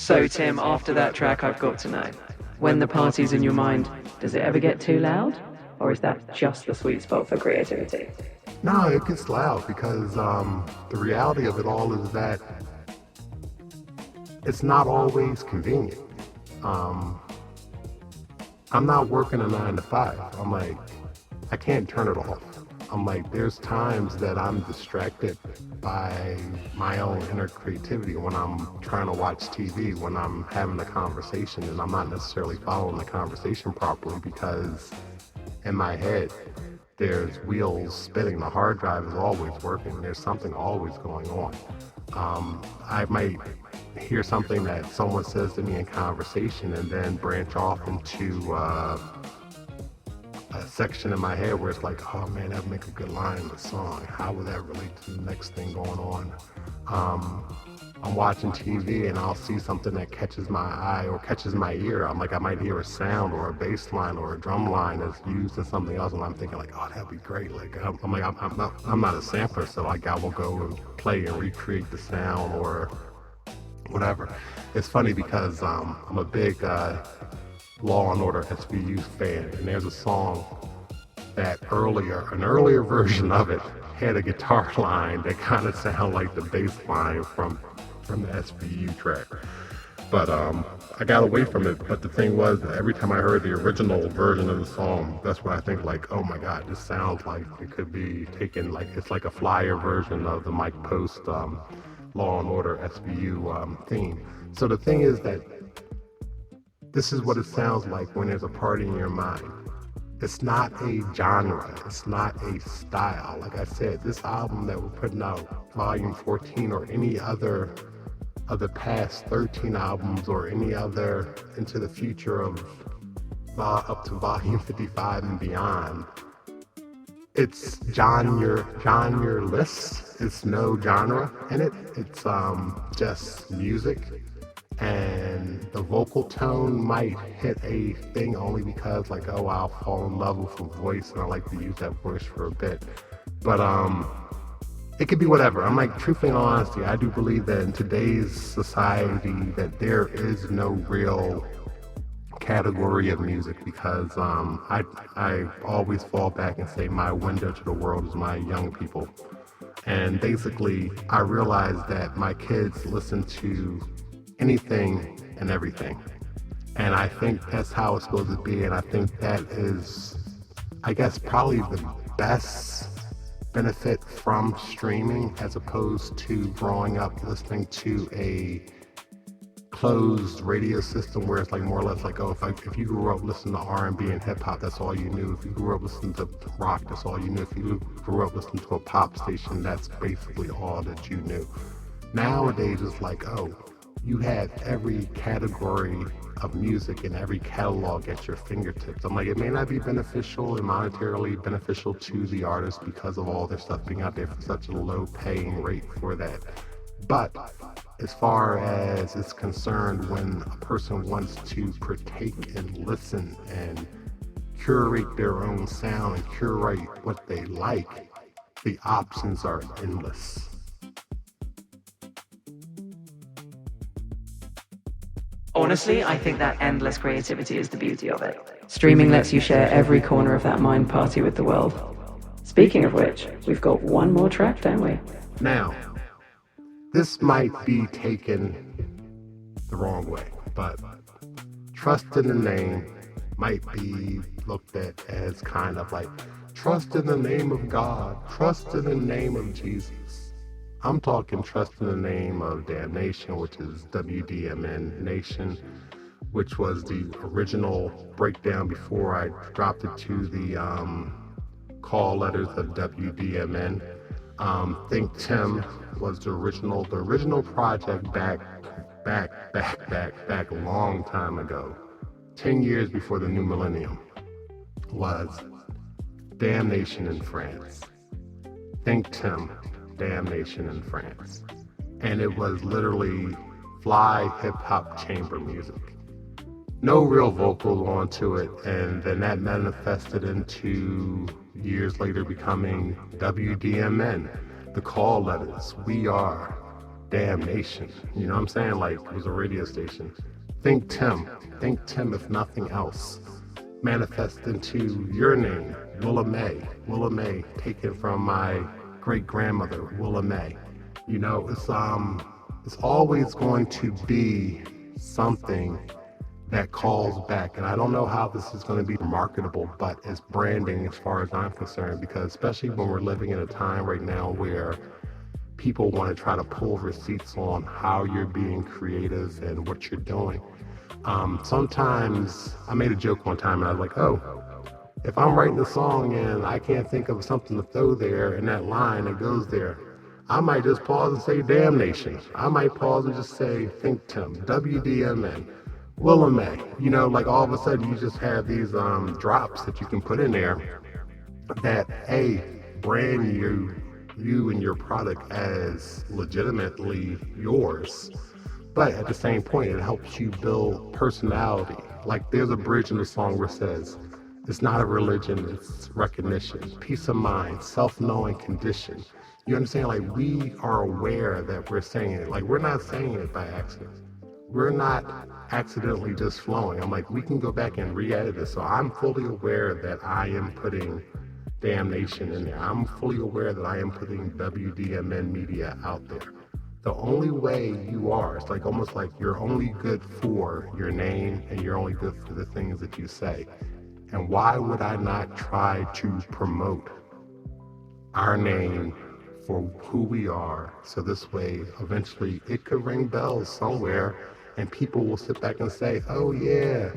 So, Tim, after that track, I've got to know, when the party's in your mind, does it ever get too loud? Or is that just the sweet spot for creativity? No, it gets loud because the reality of it all is that it's not always convenient. I'm not working a 9 to 5. I'm like, I can't turn it off. I'm like, there's times that I'm distracted by my own inner creativity when I'm trying to watch TV, when I'm having a conversation and I'm not necessarily following the conversation properly because in my head, there's wheels spinning. The hard drive is always working. There's something always going on. I might hear something that someone says to me in conversation and then branch off into a section in my head where it's like, oh man, that'd make a good line in the song. How would that relate to the next thing going on? I'm watching TV and I'll see something that catches my eye or catches my ear. I'm like, I might hear a sound or a bass line or a drum line that's used in something else, and I'm thinking like, oh, that'd be great. Like, I'm not a sampler, so like I will go and play and recreate the sound or whatever. It's funny because I'm a big Law and Order SVU fan, and there's a song that an earlier version of it had a guitar line that kind of sounded like the bass line from the SVU track. But I got away from it. But the thing was, every time I heard the original version of the song, that's when I think like, oh my God, this sounds like it could be taken, like it's like a flyer version of the Mike Post Law and Order SVU theme. So the thing is that this is what it sounds like when there's a party in your mind. It's not a genre, it's not a style. Like I said, this album that we're putting out, Volume 14, or any other of the past 13 albums, or any other into the future of up to Volume 55 and beyond, it's genreless. It's no genre in it. It's just music. And the vocal tone might hit a thing only because like, oh, I'll fall in love with a voice and I like to use that voice for a bit. But it could be whatever. I'm like, truthfully and honestly, I do believe that in today's society that there is no real category of music because I always fall back and say my window to the world is my young people. And basically, I realize that my kids listen to anything and everything. And I think that's how it's supposed to be. And I think that is, I guess, probably the best benefit from streaming as opposed to growing up listening to a closed radio system where it's like more or less like, oh, if you grew up listening to R&B and hip hop, that's all you knew. If you grew up listening to rock, that's all you knew. If you grew up listening to a pop station, that's basically all that you knew. Nowadays, it's like, oh, you have every category of music and every catalog at your fingertips. I'm like, it may not be beneficial and monetarily beneficial to the artist because of all their stuff being out there for such a low paying rate for that. But as far as it's concerned, when a person wants to partake and listen and curate their own sound and curate what they like, the options are endless. Honestly, I think that endless creativity is the beauty of it. Streaming lets you share every corner of that mind party with the world. Speaking of which, we've got one more track, don't we? Now, this might be taken the wrong way, but trust in the name might be looked at as kind of like, trust in the name of God, trust in the name of Jesus. I'm talking trust in the name of Damnation, which is WDMN Nation, which was the original breakdown before I dropped it to the call letters of WDMN. ThinkTimm was the original project back a long time ago, 10 years before the new millennium, was Damnation in France. ThinkTimm, Damnation in France. And it was literally fly hip-hop chamber music. No real vocals onto it, and then that manifested into years later becoming WDMN, the call letters, we are damnation. You know what I'm saying? Like, it was a radio station. Think Tim if nothing else. Manifest into your name, Willa May. Willa May, taken from my great grandmother, Willa May. You know, it's always going to be something that calls back. And I don't know how this is going to be marketable, but it's branding as far as I'm concerned, because especially when we're living in a time right now where people want to try to pull receipts on how you're being creative and what you're doing. Sometimes I made a joke one time and I was like, oh, if I'm writing a song and I can't think of something to throw there in that line that goes there, I might just pause and say damnation. I might pause and just say ThinkTimm, WDMN, Willa May. You know, like all of a sudden you just have these drops that you can put in there that brand you and your product as legitimately yours. But at the same point, it helps you build personality. Like there's a bridge in the song where it says, it's not a religion, it's recognition, peace of mind, self-knowing condition. You understand? Like we are aware that we're saying it. Like we're not saying it by accident. We're not accidentally just flowing. I'm like, we can go back and re-edit it. So I'm fully aware that I am putting damnation in there. I'm fully aware that I am putting WDMN media out there. The only way you are, it's like almost like you're only good for your name and you're only good for the things that you say. And why would I not try to promote our name for who we are? So this way, eventually it could ring bells somewhere and people will sit back and say, oh yeah,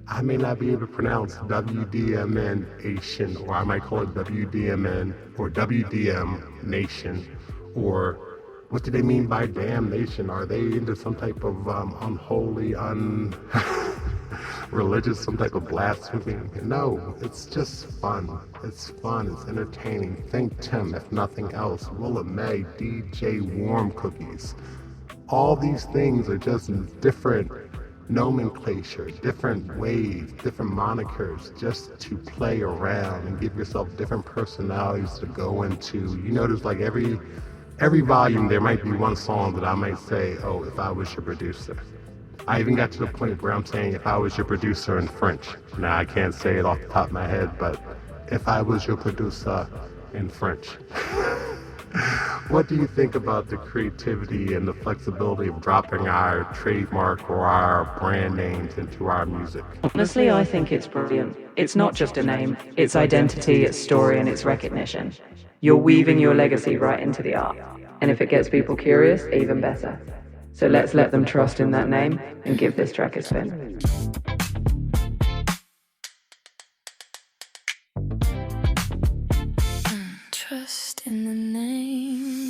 I may not be able to pronounce WDMN Nation, or I might call it WDMN or WDM Nation, or what do they mean by damnation? Are they into some type of unholy, religious, some type of blasphemy? No, it's just fun. It's fun, it's entertaining. ThinkTimm, if nothing else. Willa May, DJ Warm Cookies. All these things are just different nomenclature, different ways, different monikers, just to play around and give yourself different personalities to go into. You notice like every volume there might be one song that I might say, oh, if I was your producer. I even got to the point where I'm saying if I was your producer in French. Now I can't say it off the top of my head, but if I was your producer in French. What do you think about the creativity and the flexibility of dropping our trademark or our brand names into our music? Honestly, I think it's brilliant. It's not just a name, it's identity, it's story, and it's recognition. You're weaving your legacy right into the art. And if it gets people curious, even better. So let's let them trust in that name and give this track a spin.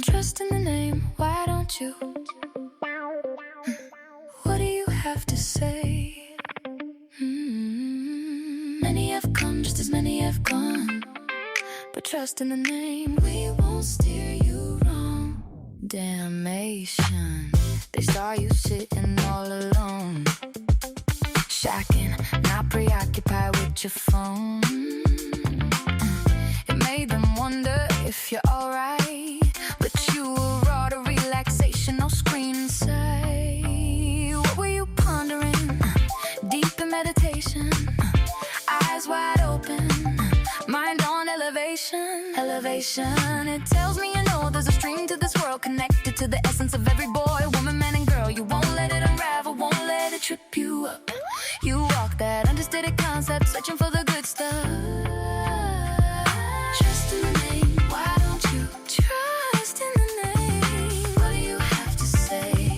Trust in the name, why don't you? What do you have to say? Many have come, just as many have gone. But trust in the name, we won't steer you wrong. Damnation, they saw you sitting all alone, shacking, not preoccupied with your phone. It made them wonder if you're alright, but you were raw to relaxation, no screen inside. What were you pondering? Deep in meditation, eyes wide open, mind on elevation. It tells me you know there's a string to this world connected to the essence of every boy, woman, man, and girl. You won't let it unravel, won't let it trip you up. You walk that understated concept, searching for the good stuff. Trust in the name, why don't you? Trust in the name, what do you have to say?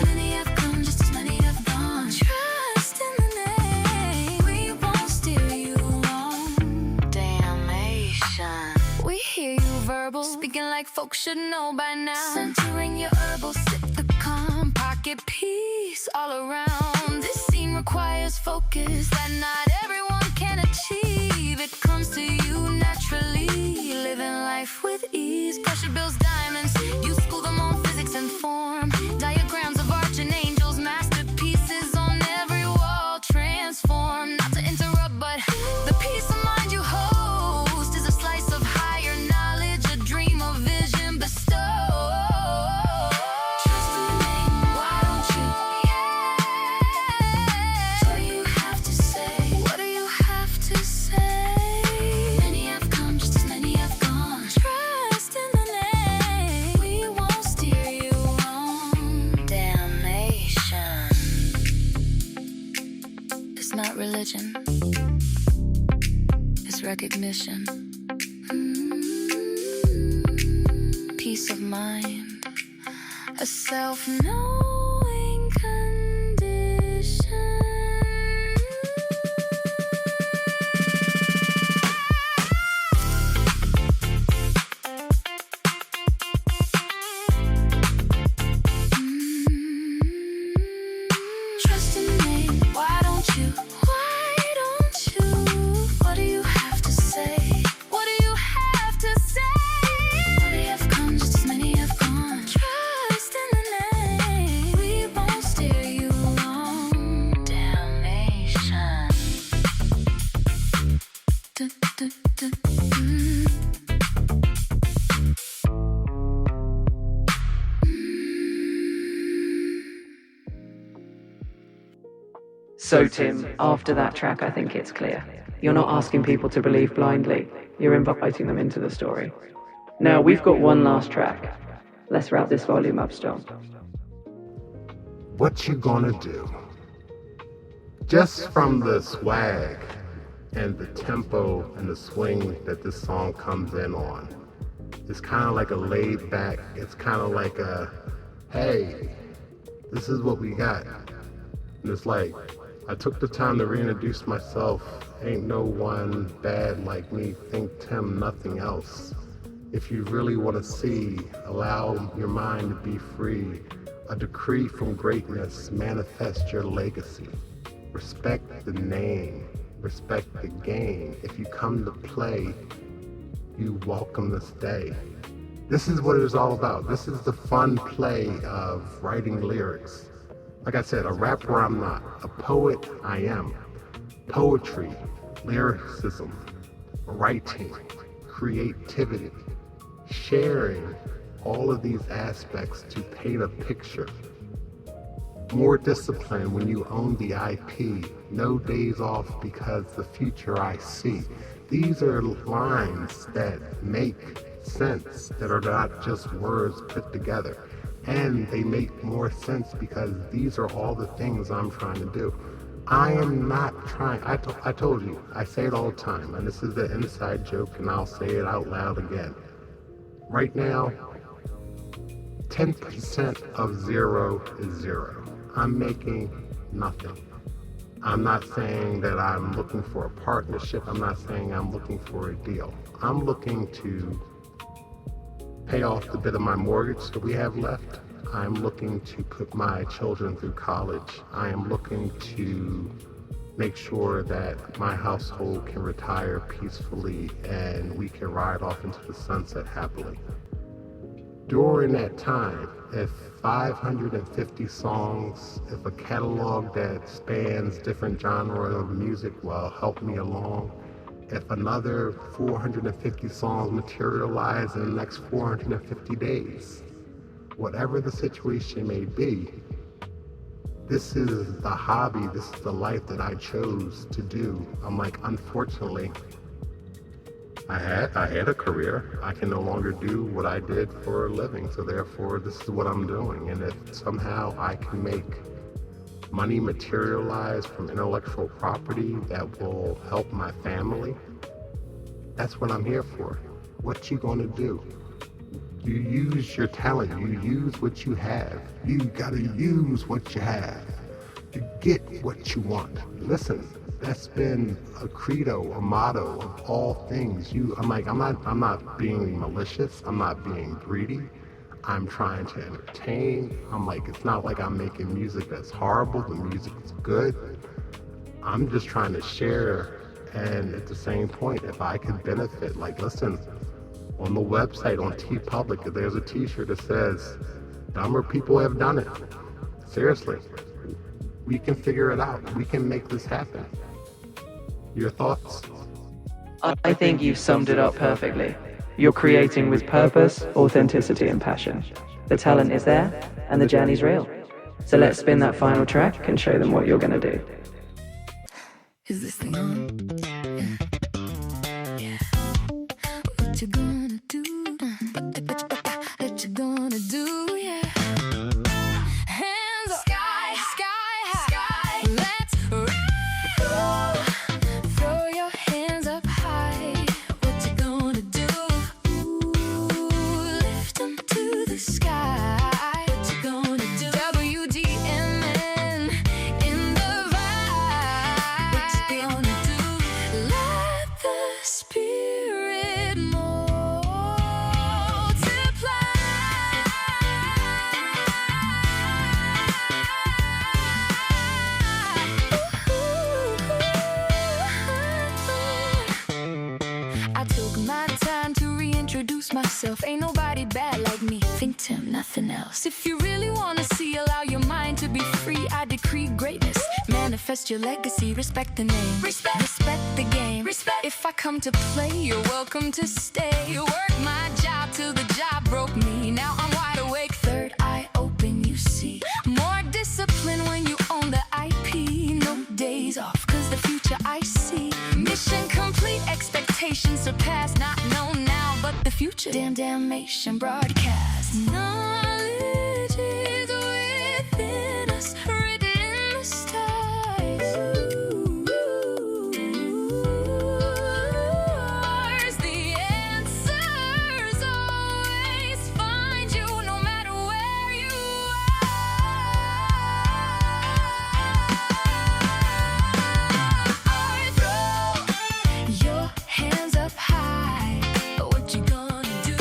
Many have come, just as many have gone. Trust in the name, we won't steer you wrong. Damnation, we hear you verbal, speaking like folks should know by now. Centering your herbal, sip the calm, pocket peace all around. This scene requires focus that not everyone can achieve. It comes to you naturally, living life with ease. Pressure builds diamonds, you school them on physics and form. Diagrams of arching angels, masterpieces on every wall. Transform, not to interrupt, but the peace of mind you host is a slice of higher knowledge, a dream of vision bestowed. recognition. Peace of mind, a self-knowing condition. Trust in me, why don't you? Why don't you? What do you have to say? What do you have to say? Many have come, just as many have gone. Trust in the name, we won't steer you wrong. Damnation. Du, du, du, So, Tim, after that track, I think it's clear. You're not asking people to believe blindly. You're inviting them into the story. Now, we've got one last track. Let's wrap this volume up strong. What you gonna do? Just from the swag and the tempo and the swing that this song comes in on, it's kind of like a laid back, it's kind of like a, hey, this is what we got. And it's like, I took the time to reintroduce myself. Ain't no one bad like me. ThinkTimm, nothing else. If you really want to see, allow your mind to be free. A decree from greatness, manifest your legacy. Respect the name, respect the game. If you come to play, you welcome to stay. This is what it is all about. This is the fun play of writing lyrics. Like I said, a rapper I'm not, a poet I am. Poetry, lyricism, writing, creativity, sharing all of these aspects to paint a picture. More discipline when you own the IP. No days off because the future I see. These are lines that make sense, that are not just words put together. And they make more sense because these are all the things I'm trying to do. I am not trying, I told you, I say it all the time, and this is the inside joke, and I'll say it out loud again. Right now, 10% of zero is zero. I'm making nothing. I'm not saying that I'm looking for a partnership. I'm not saying I'm looking for a deal. I'm looking to pay off the bit of my mortgage that we have left. I'm looking to put my children through college. I am looking to make sure that my household can retire peacefully and we can ride off into the sunset happily. During that time, if 550 songs, if a catalog that spans different genres of music will help me along, if another 450 songs materialize in the next 450 days, whatever the situation may be, this is the hobby, this is the life that I chose to do. I'm like, unfortunately, I had a career. I can no longer do what I did for a living, so therefore this is what I'm doing. And if somehow I can make money materialize from intellectual property that will help my family, that's what I'm here for. What you gonna do? You use your talent, you use what you have. You gotta use what you have to get what you want. Listen, that's been a credo, a motto of all things. I'm not being malicious, I'm not being greedy. I'm trying to entertain. I'm like, it's not like I'm making music that's horrible, the music is good. I'm just trying to share, and at the same point, if I could benefit, like listen, on the website, on TeePublic, there's a t-shirt that says, dumber people have done it. Seriously, we can figure it out. We can make this happen. Your thoughts? I think you've summed it up perfectly. You're creating with purpose, authenticity, and passion. The talent is there, and the journey's real. So let's spin that final track and show them what you're gonna do. Is this thing on? Yeah. What you gonna do? What you gonna do? Yeah. Hands up, sky high. Let's roll. Throw your hands up high. time to reintroduce myself. Ain't nobody bad like me. Think Tim, nothing else. If you really wanna see, allow your mind to be free. I decree greatness. Manifest your legacy. Respect the name. Respect the game. If I come to play, you're welcome to stay. Work my job till the job broke me. Now I'm wide awake, third eye open, you see. More discipline when you own the IP. No days off, cause the future I see. Mission complete, expectations surpassed. Not known now, but the future. Damnation broadcast. Knowledge is within us, written in the stars. The answers always find you, no matter where you are. Throw your hands up high. What you gonna do?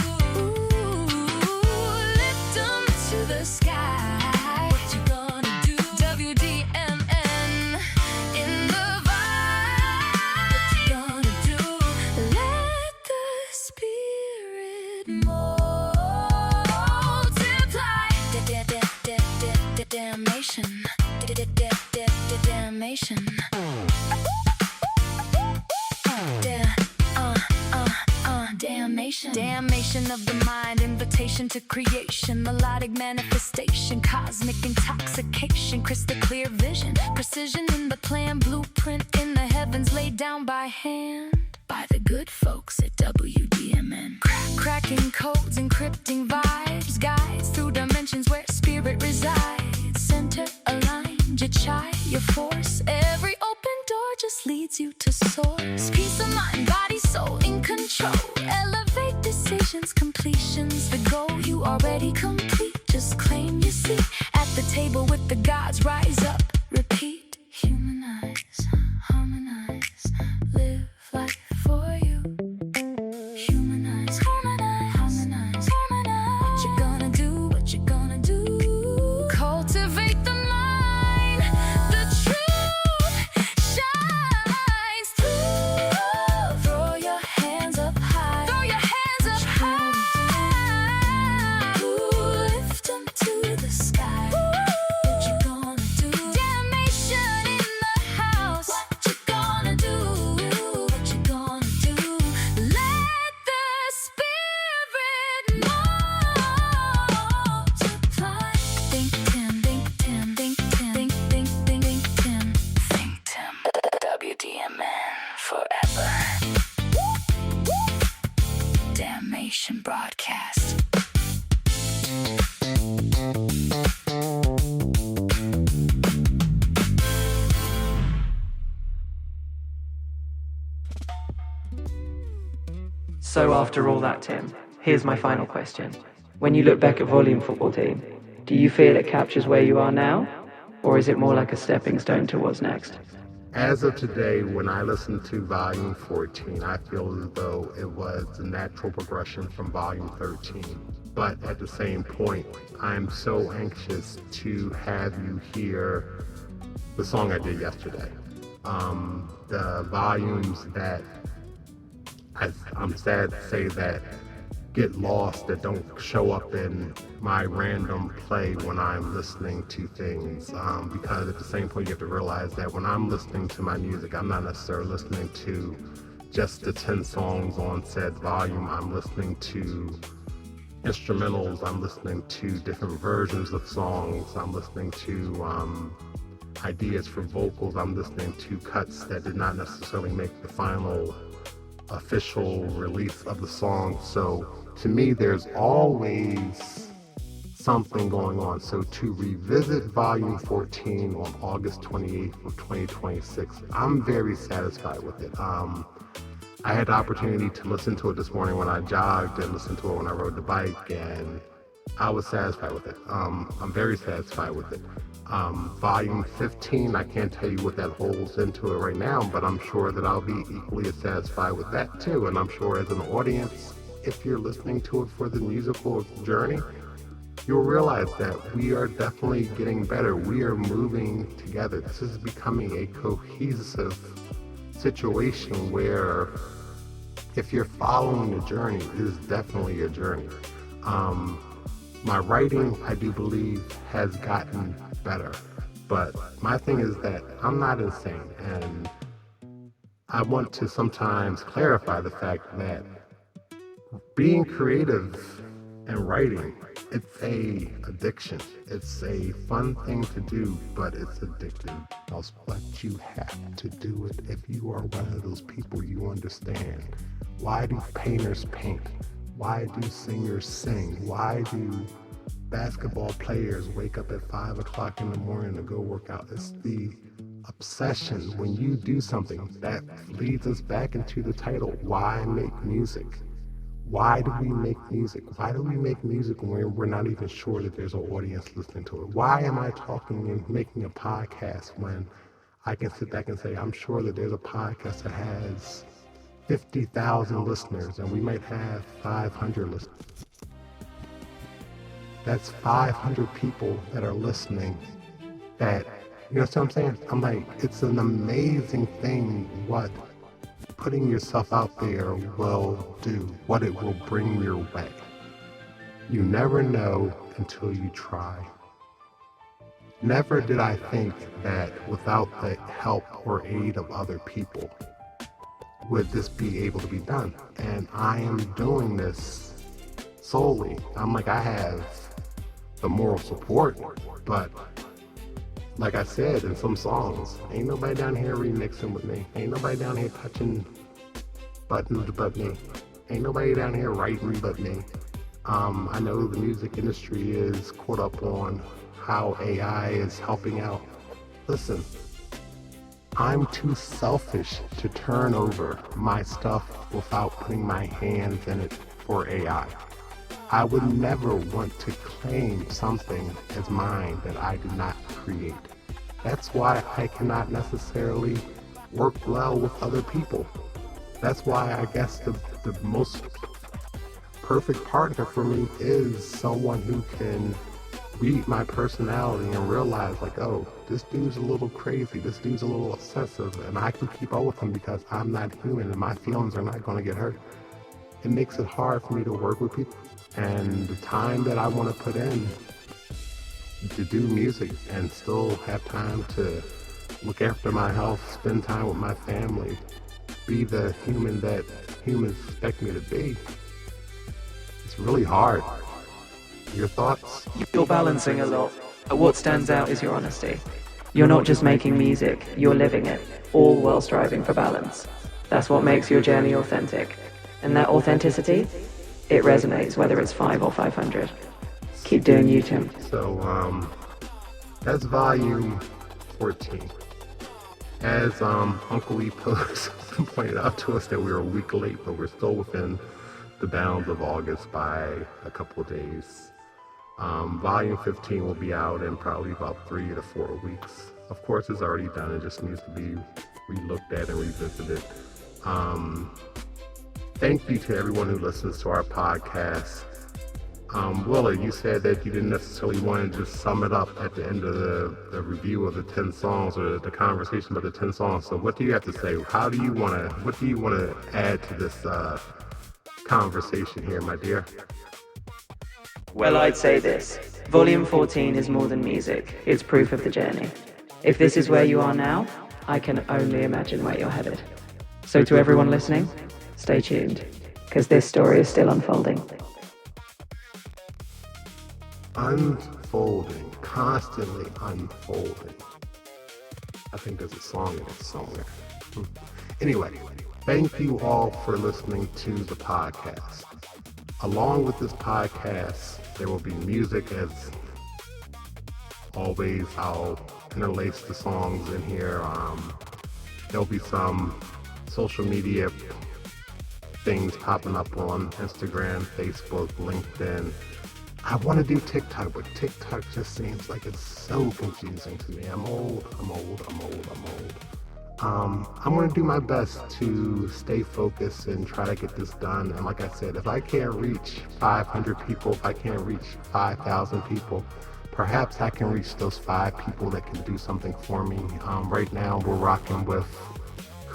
Lift them to the sky. What you gonna do? WDMN in the vibe. What you gonna do? Let the spirit multiply. Damnation. Damnation. Damnation. Damnation of the mind, invitation to creation, melodic manifestation, cosmic intoxication, crystal clear vision, precision in the plan, blueprint in the heavens laid down by hand. By the good folks at WDMN. Cracking codes, encrypting vibes, guides through dimensions where spirit resides. Center aligned, your chai, your force. Every open door just leads you to source. Peace of mind, body, soul in control. Elevate decisions, completions. The goal you already complete. Just claim your seat at the table with the gods. Rise up, repeat. Humanize, harmonize, live life for you. Humanize, harmonize, what you gonna do? What you gonna do? Cultivate the mind. The truth shines through. Throw your hands up high. Throw your hands up high. Lift them to the sky. What you gonna do? Damnation in the house. What you gonna do? What you gonna do? Let the spirit multiply. Think Tim, think Tim, think Tim, think Tim, think Tim. WDMN forever. Damnation broadcast. So after all that, Tim, here's my final question. When you look back at Volume Football Team, do you feel it captures where you are now? Or is it more like a stepping stone to what's next? As of today, when I listen to Volume 14, I feel as though it was a natural progression from Volume 13. But at the same point, I'm so anxious to have you hear the song I did yesterday. The volumes that I'm sad to say that get lost, that don't show up in my random play when I'm listening to things, because at the same point you have to realize that when I'm listening to my music, I'm not necessarily listening to just the 10 songs on said volume. I'm listening to instrumentals, I'm listening to different versions of songs, I'm listening to ideas for vocals, I'm listening to cuts that did not necessarily make the final official release of the song. So to me, there's always something going on. So to revisit Volume 14 on August 28th of 2026, I'm very satisfied with it. I had the opportunity to listen to it this morning when I jogged and listen to it when I rode the bike, and I was satisfied with it. I'm very satisfied with it. Volume 15, I can't tell you what that holds into it right now, but I'm sure that I'll be equally as satisfied with that too. And I'm sure as an audience, if you're listening to it for the musical journey, you'll realize that we are definitely getting better. We are moving together. This is becoming a cohesive situation where if you're following the journey, it is definitely a journey. My writing, I do believe, has gotten better. But my thing is that I'm not insane, and I want to sometimes clarify the fact that being creative and writing, it's a addiction. It's a fun thing to do, but it's addictive. But you have to do it. If you are one of those people, you understand. Why do painters paint? Why do singers sing? Why do basketball players wake up at 5 o'clock in the morning to go work out? It's the obsession. When you do something, that leads us back into the title, why make music? Why do we make music? Why do we make music when we're not even sure that there's an audience listening to it? Why am I talking and making a podcast when I can sit back and say, I'm sure that there's a podcast that has 50,000 listeners and we might have 500 listeners. That's 500 people that are listening that, you know what I'm saying? I'm like, it's an amazing thing what putting yourself out there will do, what it will bring your way. You never know until you try. Never did I think that without the help or aid of other people would this be able to be done. And I am doing this solely. I'm like, I have the moral support, but like I said in some songs, ain't nobody down here remixing with me. Ain't nobody down here touching buttons but me. Ain't nobody down here writing but me. I know the music industry is caught up on how AI is helping out. Listen, I'm too selfish to turn over my stuff without putting my hands in it for AI. I would never want to claim something as mine that I did not create. That's why I cannot necessarily work well with other people. That's why I guess the most perfect partner for me is someone who can read my personality and realize like, oh, this dude's a little crazy, this dude's a little obsessive, and I can keep up with him because I'm not human and my feelings are not going to get hurt. It makes it hard for me to work with people. And the time that I want to put in to do music and still have time to look after my health, spend time with my family, be the human that humans expect me to be, it's really hard. Your thoughts? You're balancing a lot, but what stands out is your honesty. You're not just making music, you're living it, all while striving for balance. That's what makes your journey authentic. And that authenticity, it resonates whether it's 5 or 500. Keep doing you, Tim. So, that's volume 14. As Uncle E pointed out to us that we were a week late, but we're still within the bounds of August by a couple of days. Volume 15 will be out in probably about 3 to 4 weeks. Of course, it's already done. It just needs to be re-looked at and revisited. Thank you to everyone who listens to our podcast. Willa, you said that you didn't necessarily want to just sum it up at the end of the review of the 10 songs or the conversation about the 10 songs. So what do you have to say? What do you want to add to this conversation here, my dear? Well, I'd say this. Volume 14 is more than music. It's proof of the journey. If this is where you are now, I can only imagine where you're headed. So to everyone listening, stay tuned, because this story is still unfolding. Unfolding, constantly unfolding. I think there's a song in it somewhere. Anyway, thank you all for listening to the podcast. Along with this podcast, there will be music as always. I'll interlace the songs in here. There'll be some social media things popping up on Instagram, Facebook, LinkedIn. I want to do TikTok, but TikTok just seems like it's so confusing to me. I'm old. I'm going to do my best to stay focused and try to get this done. And like I said, if I can't reach 500 people, if I can't reach 5,000 people, perhaps I can reach those 5 people that can do something for me. Right now, we're rocking with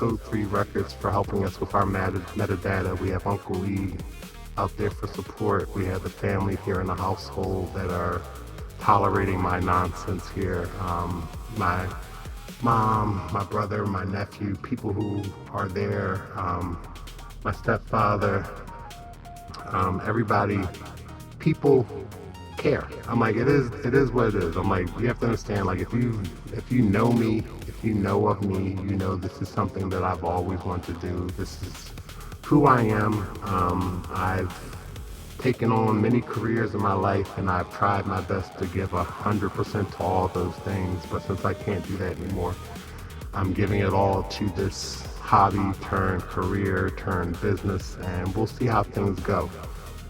Code 3 Records for helping us with our metadata. We have Uncle E out there for support. We have the family here in the household that are tolerating my nonsense here. My mom, my brother, my nephew, people who are there, my stepfather, everybody, people care. I'm like, it is what it is. I'm like, you have to understand, like, if you know me, if you know of me, you know this is something that I've always wanted to do. This is who I am. I've taken on many careers in my life, and I've tried my best to give 100% to all those things, but since I can't do that anymore, I'm giving it all to this hobby turned career turned business, and we'll see how things go.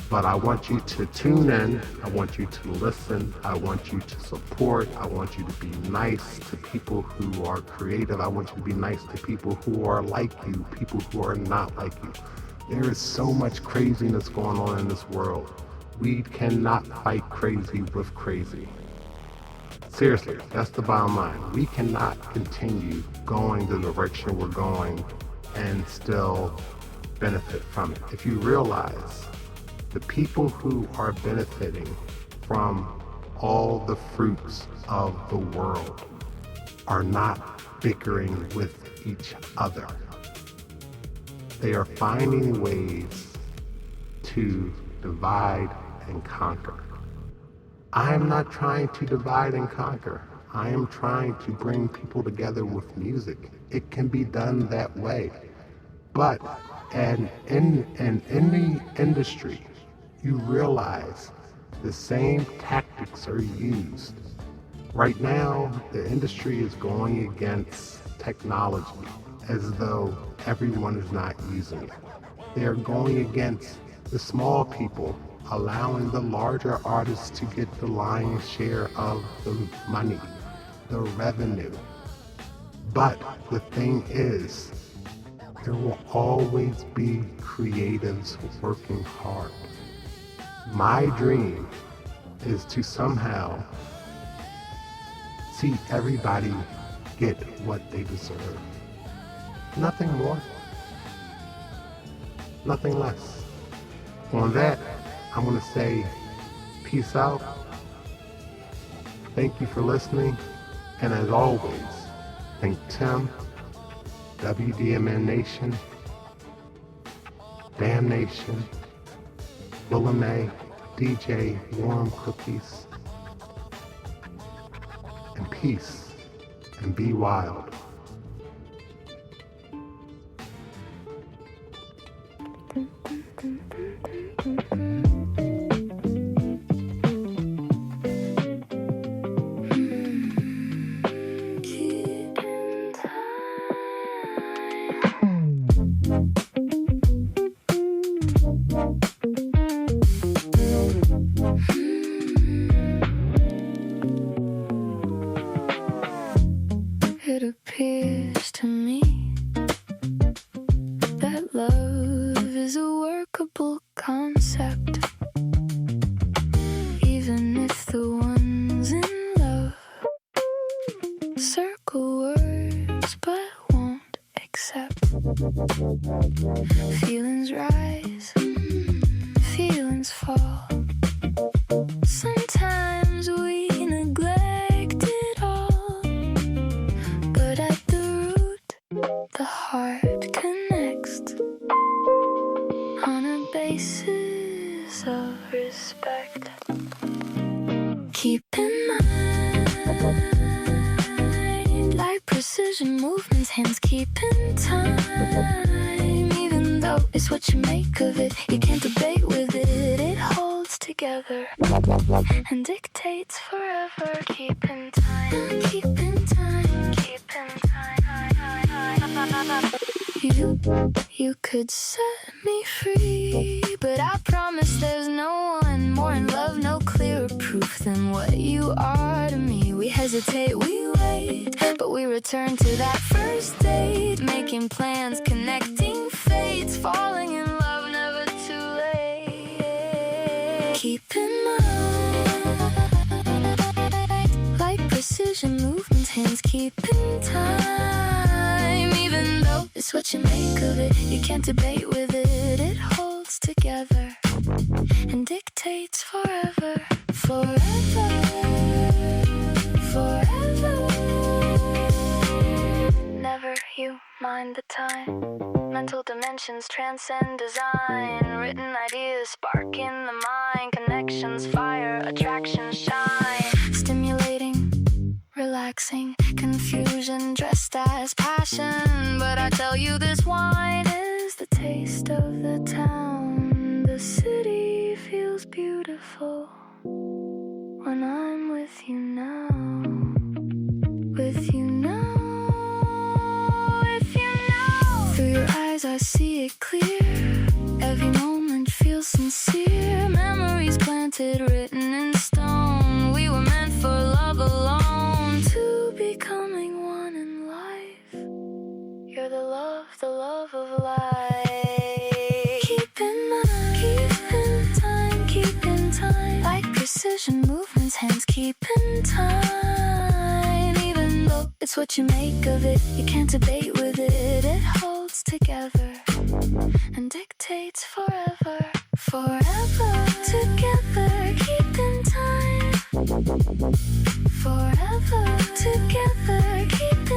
But I want you to tune in, I want you to listen, I want you to support, I want you to be nice to people who are creative, I want you to be nice to people who are like you, people who are not like you. There is so much craziness going on in this world. We cannot fight crazy with crazy. Seriously, that's the bottom line. We cannot continue going the direction we're going and still benefit from it. If you realize the people who are benefiting from all the fruits of the world are not bickering with each other. They are finding ways to divide and conquer. I am not trying to divide and conquer. I am trying to bring people together with music. It can be done that way. But in the industry, you realize the same tactics are used. Right now, the industry is going against technology as though everyone is not using it. They are going against the small people, allowing the larger artists to get the lion's share of the money, the revenue. But the thing is, there will always be creatives working hard. My dream is to somehow see everybody get what they deserve. Nothing more, nothing less. On that, I'm going to say peace out. Thank you for listening. And as always, ThinkTimm, WDMN Nation, Damn Nation, Willa May, DJ Warm Cookies, and peace, and be wild. It appears to me that love is a workable concept, even if the ones in love circle words but won't accept. Feelings rise, feelings fall. Sometimes we neglect it all, but at the root, the heart connects on a basis of respect. Keep in mind, like precision movements, hands keep in time. Even though it's what you make of it, you can't debate with it. It holds together and dictates forever. Keep in time, keep in time, keep in time. You could set me free, but I promise there's no one more in love, no clearer proof than what you are to me. We hesitate, we wait, but we return to that first date, making plans, connecting fates, falling in love, never too late. Keep in mind, like precision movements, hands keep in time. Even though it's It's what you make of it, you can't debate with it. It holds together and dictates forever, forever, forever. Never you mind the time. Mental dimensions transcend design. Written ideas spark in the mind. Connections fire, attraction shine. Stimulating, relaxing, confusion dressed as passion. But I tell you, this wine is the taste of the town. The city feels beautiful when I'm with you now. With you now, with you now. Through your eyes I see it clear. Every moment feels sincere. Memories planted, written in stone. We were meant for love alone. Two becoming one in life. You're the love of life. Keep in mind, keep in time, keep in time. Like precision movements, hands keep in time. Even though it's what you make of it, you can't debate with it. It holds together and dictates forever, forever. Together, keep in time. Forever, together, keep